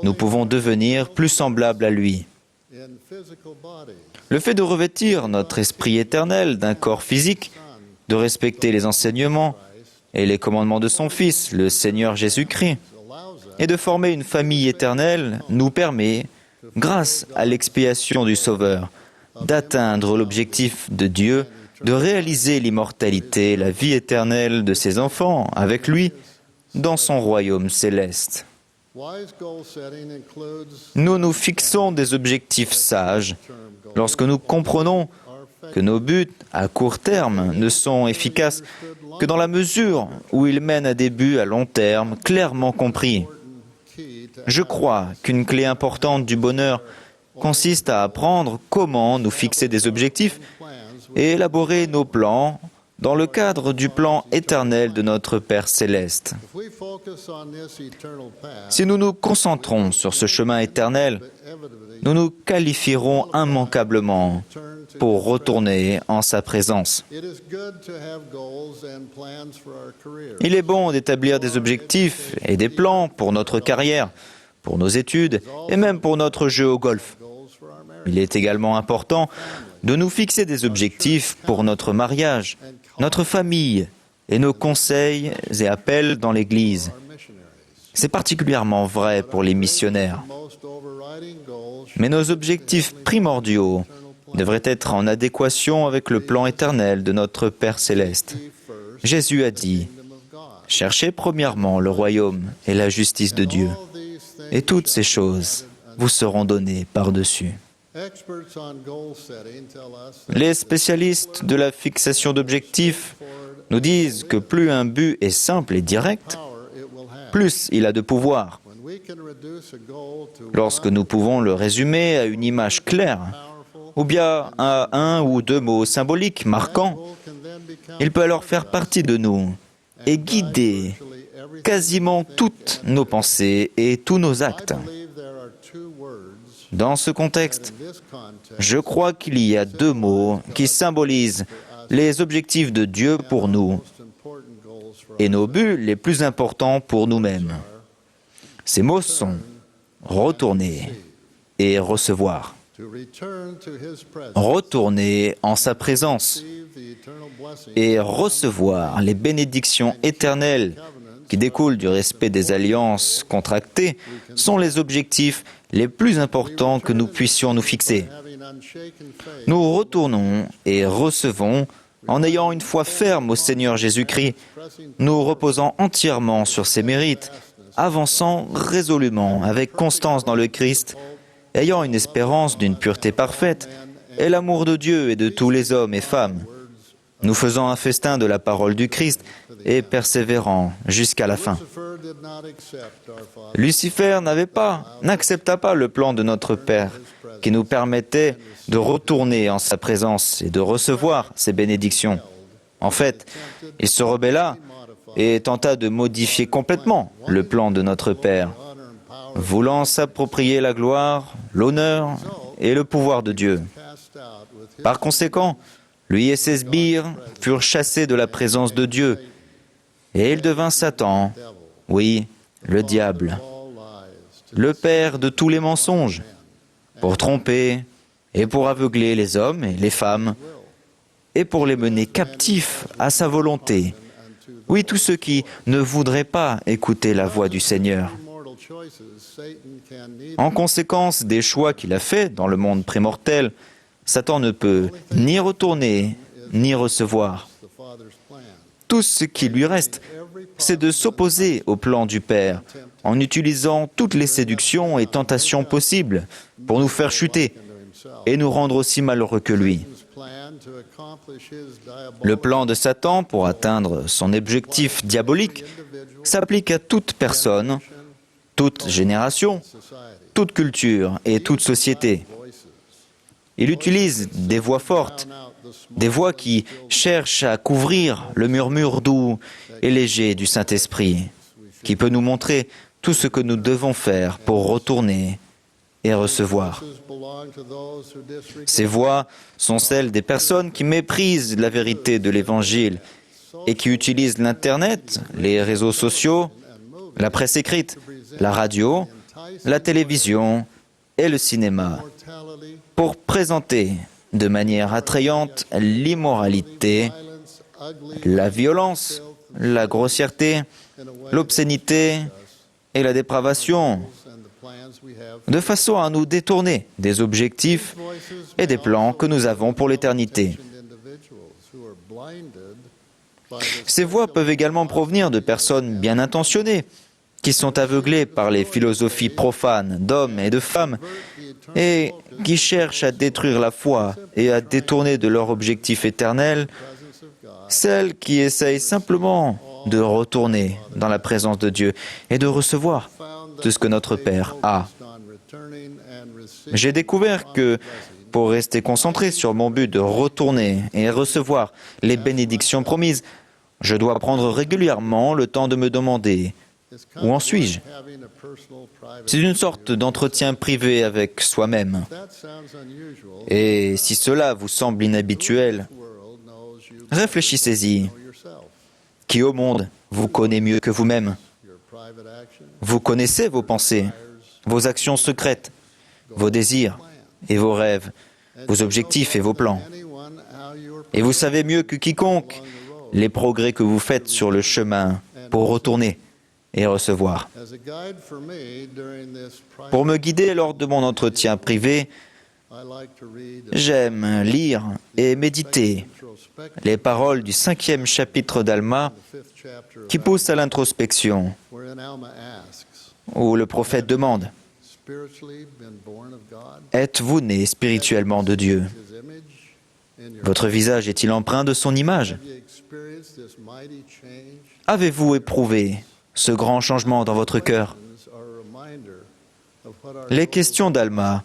nous pouvons devenir plus semblables à lui. Le fait de revêtir notre esprit éternel d'un corps physique, de respecter les enseignements et les commandements de son Fils, le Seigneur Jésus-Christ, et de former une famille éternelle nous permet, grâce à l'expiation du Sauveur, d'atteindre l'objectif de Dieu, de réaliser l'immortalité, la vie éternelle de ses enfants avec lui dans son royaume céleste. Nous nous fixons des objectifs sages lorsque nous comprenons que nos buts à court terme ne sont efficaces que dans la mesure où ils mènent à des buts à long terme clairement compris. Je crois qu'une clé importante du bonheur consiste à apprendre comment nous fixer des objectifs et élaborer nos plans dans le cadre du plan éternel de notre Père Céleste. Si nous nous concentrons sur ce chemin éternel, nous nous qualifierons immanquablement pour retourner en sa présence. Il est bon d'établir des objectifs et des plans pour notre carrière, pour nos études et même pour notre jeu au golf. Il est également important de nous fixer des objectifs pour notre mariage, notre famille et nos conseils et appels dans l'Église. C'est particulièrement vrai pour les missionnaires. Mais nos objectifs primordiaux devraient être en adéquation avec le plan éternel de notre Père Céleste. Jésus a dit, « Cherchez premièrement le royaume et la justice de Dieu, et toutes ces choses vous seront données par-dessus. » Les spécialistes de la fixation d'objectifs nous disent que plus un but est simple et direct, plus il a de pouvoir. Lorsque nous pouvons le résumer à une image claire, ou bien à un ou deux mots symboliques marquants, il peut alors faire partie de nous et guider quasiment toutes nos pensées et tous nos actes. Dans ce contexte, je crois qu'il y a deux mots qui symbolisent les objectifs de Dieu pour nous et nos buts les plus importants pour nous-mêmes. Ces mots sont « retourner » et « recevoir ». Retourner en sa présence et recevoir les bénédictions éternelles qui découlent du respect des alliances contractées sont les objectifs les plus importants que nous puissions nous fixer. Nous retournons et recevons en ayant une foi ferme au Seigneur Jésus-Christ, nous reposant entièrement sur ses mérites, avançant résolument avec constance dans le Christ, ayant une espérance d'une pureté parfaite et l'amour de Dieu et de tous les hommes et femmes, nous faisant un festin de la parole du Christ et persévérant jusqu'à la fin. Lucifer n'accepta pas le plan de notre Père qui nous permettait de retourner en sa présence et de recevoir ses bénédictions. En fait, il se rebella et tenta de modifier complètement le plan de notre Père, voulant s'approprier la gloire, l'honneur et le pouvoir de Dieu. Par conséquent, lui et ses sbires furent chassés de la présence de Dieu, et il devint Satan, oui, le diable, le père de tous les mensonges, pour tromper et pour aveugler les hommes et les femmes, et pour les mener captifs à sa volonté. Oui, tous ceux qui ne voudraient pas écouter la voix du Seigneur. En conséquence des choix qu'il a faits dans le monde prémortel, Satan ne peut ni retourner, ni recevoir. Tout ce qui lui reste, c'est de s'opposer au plan du Père, en utilisant toutes les séductions et tentations possibles pour nous faire chuter et nous rendre aussi malheureux que lui. Le plan de Satan pour atteindre son objectif diabolique s'applique à toute personne, toute génération, toute culture et toute société. Il utilise des voix fortes, des voix qui cherchent à couvrir le murmure doux et léger du Saint-Esprit, qui peut nous montrer tout ce que nous devons faire pour retourner et recevoir. Ces voix sont celles des personnes qui méprisent la vérité de l'Évangile et qui utilisent l'Internet, les réseaux sociaux, la presse écrite, la radio, la télévision et le cinéma pour présenter de manière attrayante l'immoralité, la violence, la grossièreté, l'obscénité et la dépravation, de façon à nous détourner des objectifs et des plans que nous avons pour l'éternité. Ces voix peuvent également provenir de personnes bien intentionnées, qui sont aveuglées par les philosophies profanes d'hommes et de femmes, et qui cherchent à détruire la foi et à détourner de leur objectif éternel celles qui essayent simplement de retourner dans la présence de Dieu et de recevoir tout ce que notre Père a. J'ai découvert que pour rester concentré sur mon but de retourner et recevoir les bénédictions promises, je dois prendre régulièrement le temps de me demander « Où en suis-je » C'est une sorte d'entretien privé avec soi-même. Et si cela vous semble inhabituel, réfléchissez-y. Qui au monde vous connaît mieux que vous-même? Vous connaissez vos pensées, vos actions secrètes, vos désirs et vos rêves, vos objectifs et vos plans. Et vous savez mieux que quiconque les progrès que vous faites sur le chemin pour retourner et recevoir. Pour me guider lors de mon entretien privé, J'aime lire et méditer les paroles du 5e chapitre d'Alma qui poussent à l'introspection, où le prophète demande « Êtes-vous né spirituellement de Dieu ? Votre visage est-il empreint de son image ? Avez-vous éprouvé ce grand changement dans votre cœur ? » Les questions d'Alma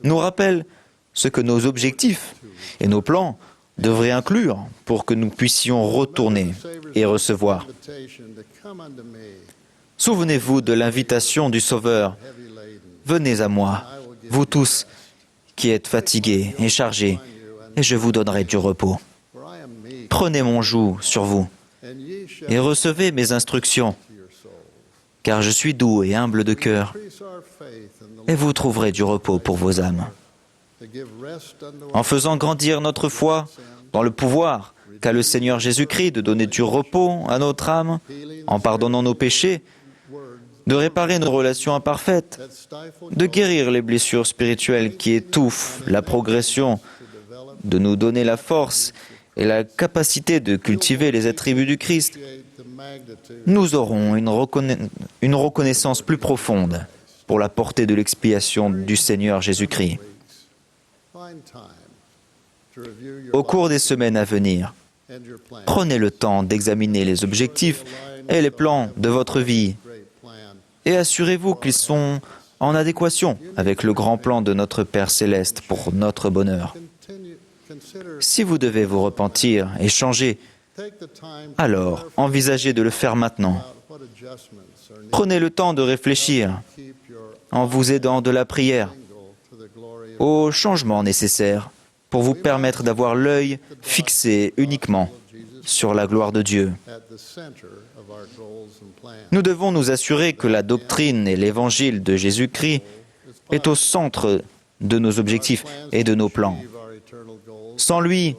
nous rappellent ce que nos objectifs et nos plans devraient inclure pour que nous puissions retourner et recevoir. Souvenez-vous de l'invitation du Sauveur. « Venez à moi, vous tous qui êtes fatigués et chargés, et je vous donnerai du repos. Prenez mon joug sur vous et recevez mes instructions, car je suis doux et humble de cœur, et vous trouverez du repos pour vos âmes. » En faisant grandir notre foi dans le pouvoir qu'a le Seigneur Jésus-Christ de donner du repos à notre âme, en pardonnant nos péchés, de réparer nos relations imparfaites, de guérir les blessures spirituelles qui étouffent la progression, de nous donner la force et la capacité de cultiver les attributs du Christ, nous aurons une reconnaissance plus profonde pour la portée de l'expiation du Seigneur Jésus-Christ. Au cours des semaines à venir, prenez le temps d'examiner les objectifs et les plans de votre vie et assurez-vous qu'ils sont en adéquation avec le grand plan de notre Père Céleste pour notre bonheur. Si vous devez vous repentir et changer, alors envisagez de le faire maintenant. Prenez le temps de réfléchir en vous aidant de la prière aux changements nécessaires pour vous permettre d'avoir l'œil fixé uniquement sur la gloire de Dieu. Nous devons nous assurer que la doctrine et l'évangile de Jésus-Christ est au centre de nos objectifs et de nos plans. Sans lui,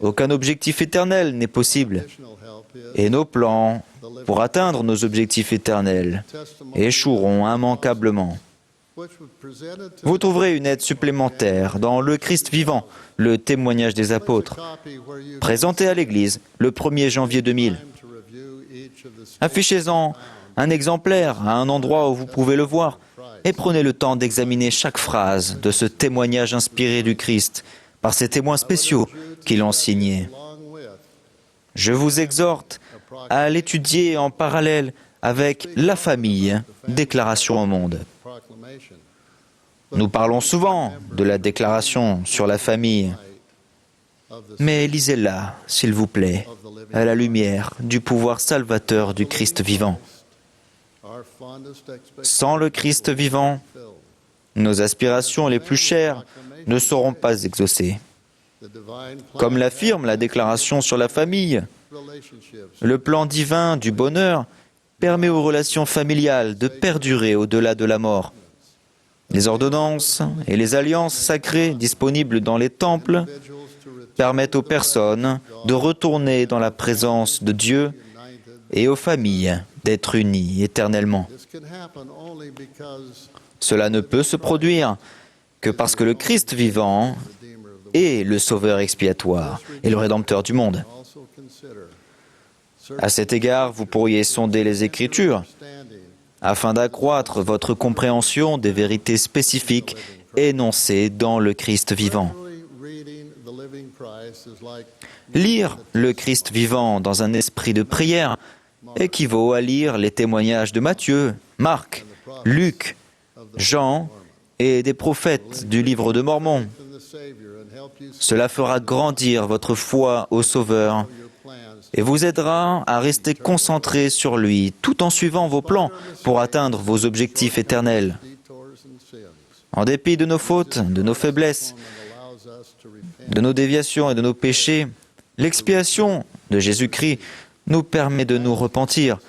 aucun objectif éternel n'est possible. Et nos plans pour atteindre nos objectifs éternels échoueront immanquablement. Vous trouverez une aide supplémentaire dans le Christ vivant, le témoignage des apôtres, présenté à l'Église le 1er janvier 2000. Affichez-en un exemplaire à un endroit où vous pouvez le voir et prenez le temps d'examiner chaque phrase de ce témoignage inspiré du Christ par ces témoins spéciaux qui l'ont signé. Je vous exhorte à l'étudier en parallèle avec la famille, Déclaration au monde. Nous parlons souvent de la déclaration sur la famille, mais lisez-la, s'il vous plaît, à la lumière du pouvoir salvateur du Christ vivant. Sans le Christ vivant, nos aspirations les plus chères ne seront pas exaucées. Comme l'affirme la déclaration sur la famille, le plan divin du bonheur permet aux relations familiales de perdurer au-delà de la mort. Les ordonnances et les alliances sacrées disponibles dans les temples permettent aux personnes de retourner dans la présence de Dieu et aux familles d'être unies éternellement. Cela ne peut se produire que parce que le Christ vivant est le Sauveur expiatoire et le Rédempteur du monde. À cet égard, vous pourriez sonder les Écritures afin d'accroître votre compréhension des vérités spécifiques énoncées dans le Christ vivant. Lire le Christ vivant dans un esprit de prière équivaut à lire les témoignages de Matthieu, Marc, Luc, Jean et des prophètes du livre de Mormon. Cela fera grandir votre foi au Sauveur et vous aidera à rester concentré sur lui tout en suivant vos plans pour atteindre vos objectifs éternels. En dépit de nos fautes, de nos faiblesses, de nos déviations et de nos péchés, l'expiation de Jésus-Christ nous permet de nous repentir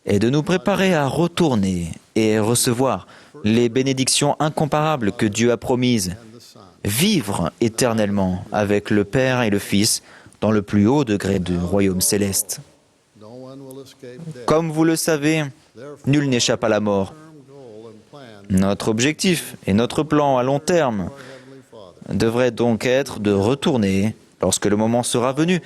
et de nous préparer à retourner et recevoir les bénédictions incomparables que Dieu a promises. Vivre éternellement avec le Père et le Fils dans le plus haut degré du royaume céleste. Comme vous le savez, nul n'échappe à la mort. Notre objectif et notre plan à long terme devrait donc être de retourner, lorsque le moment sera venu,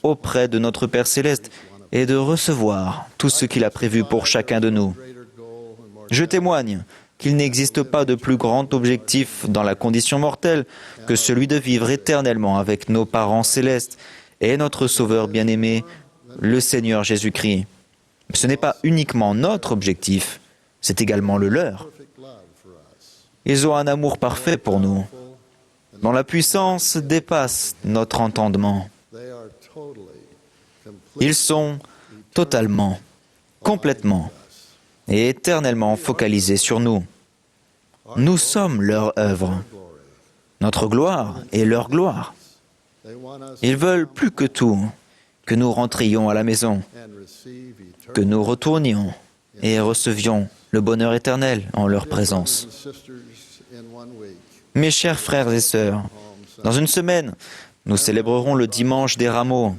auprès de notre Père céleste et de recevoir tout ce qu'il a prévu pour chacun de nous. Je témoigne qu'il n'existe pas de plus grand objectif dans la condition mortelle que celui de vivre éternellement avec nos parents célestes et notre Sauveur bien-aimé, le Seigneur Jésus-Christ. Ce n'est pas uniquement notre objectif, c'est également le leur. Ils ont un amour parfait pour nous, dont la puissance dépasse notre entendement. Ils sont totalement, complètement et éternellement focalisés sur nous. Nous sommes leur œuvre, notre gloire est leur gloire. Ils veulent plus que tout que nous rentrions à la maison, que nous retournions et recevions le bonheur éternel en leur présence. Mes chers frères et sœurs, dans une semaine, nous célébrerons le dimanche des Rameaux,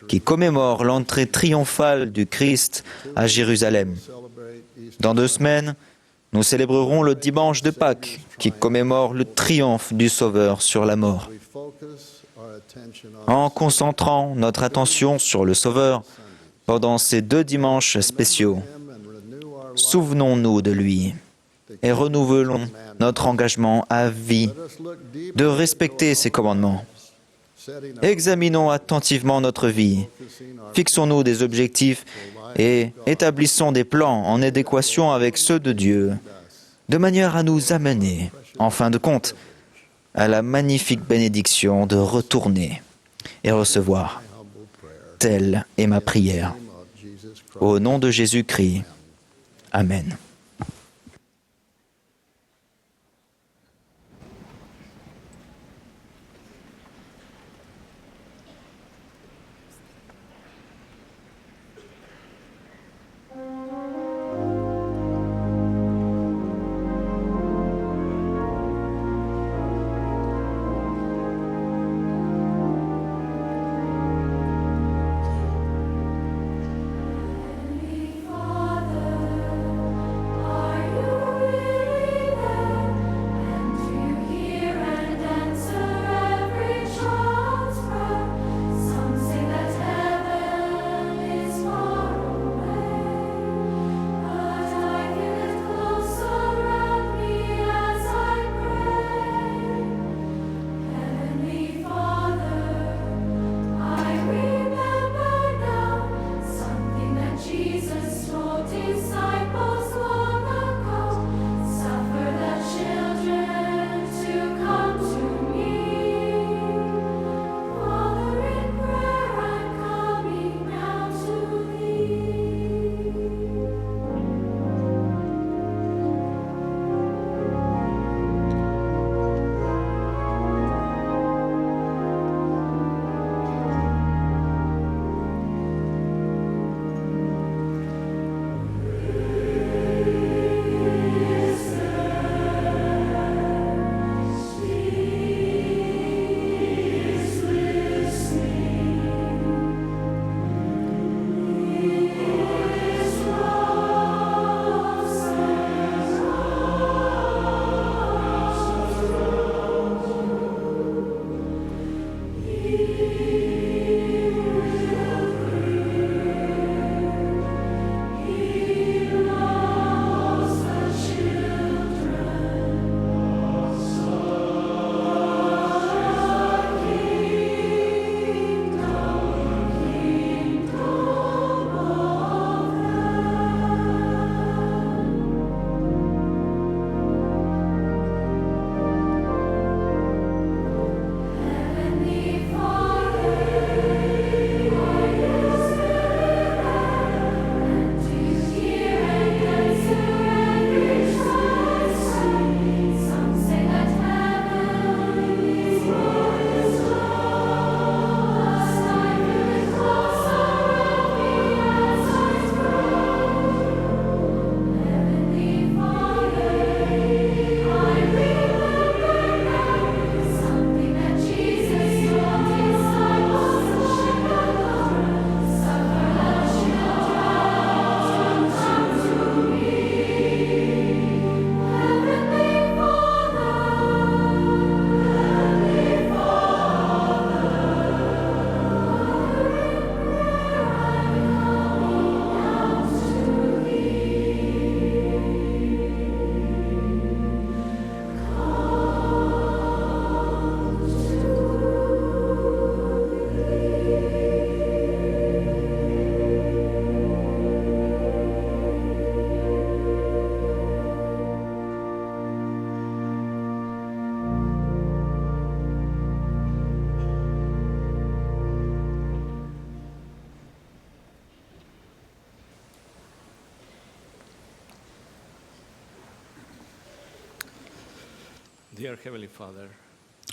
qui commémore l'entrée triomphale du Christ à Jérusalem. Dans 2 semaines, nous célébrerons le dimanche de Pâques, qui commémore le triomphe du Sauveur sur la mort. En concentrant notre attention sur le Sauveur pendant ces 2 dimanches spéciaux, souvenons-nous de lui et renouvelons notre engagement à vie de respecter ses commandements. Examinons attentivement notre vie, fixons-nous des objectifs et établissons des plans en adéquation avec ceux de Dieu, de manière à nous amener, en fin de compte, à la magnifique bénédiction de retourner et recevoir. Telle est ma prière. Au nom de Jésus-Christ. Amen.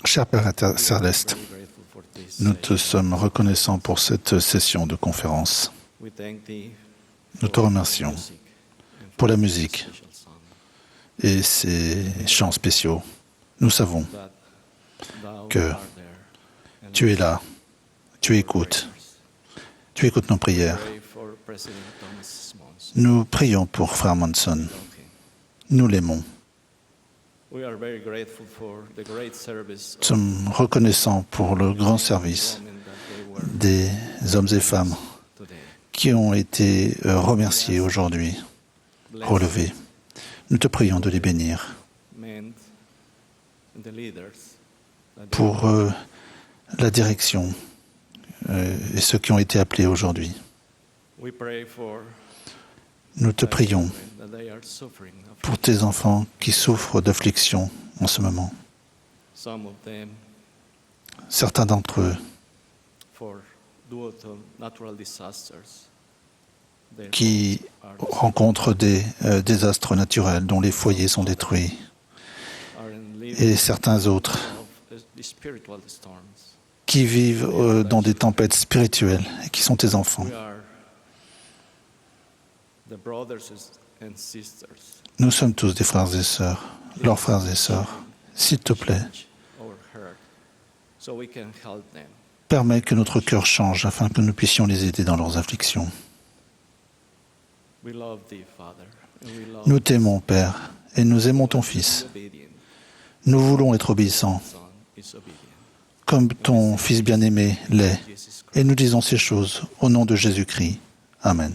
Cher Père Céleste, nous te sommes reconnaissants pour cette session de conférence. Nous te remercions pour la musique et ces chants spéciaux. Nous savons que tu es là, tu écoutes nos prières. Nous prions pour Frère Monson. Nous l'aimons. Nous sommes reconnaissants pour le grand service des hommes et femmes qui ont été remerciés aujourd'hui, relevés. Nous te prions de les bénir pour la direction et ceux qui ont été appelés aujourd'hui. Nous te prions pour tes enfants qui souffrent d'affliction en ce moment. Certains d'entre eux qui rencontrent des désastres naturels dont les foyers sont détruits, et certains autres qui vivent dans des tempêtes spirituelles et qui sont tes enfants. Nous sommes tous des frères et sœurs, leurs frères et sœurs. S'il te plaît, permets que notre cœur change afin que nous puissions les aider dans leurs afflictions. Nous t'aimons, Père, et nous aimons ton Fils. Nous voulons être obéissants, comme ton Fils bien-aimé l'est, et nous disons ces choses au nom de Jésus-Christ. Amen.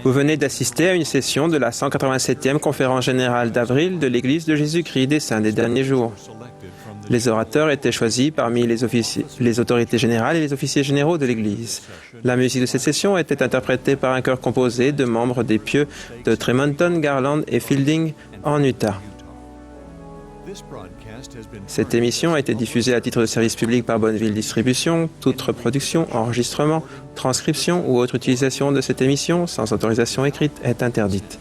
Vous venez d'assister à une session de la 187e conférence générale d'avril de l'Église de Jésus-Christ des Saints des Derniers Jours. Les orateurs étaient choisis parmi les autorités générales et les officiers généraux de l'Église. La musique de cette session était interprétée par un chœur composé de membres des pieux de Tremonton, Garland et Fielding en Utah. Cette émission a été diffusée à titre de service public par Bonneville Distribution. Toute reproduction, enregistrement, transcription ou autre utilisation de cette émission sans autorisation écrite est interdite.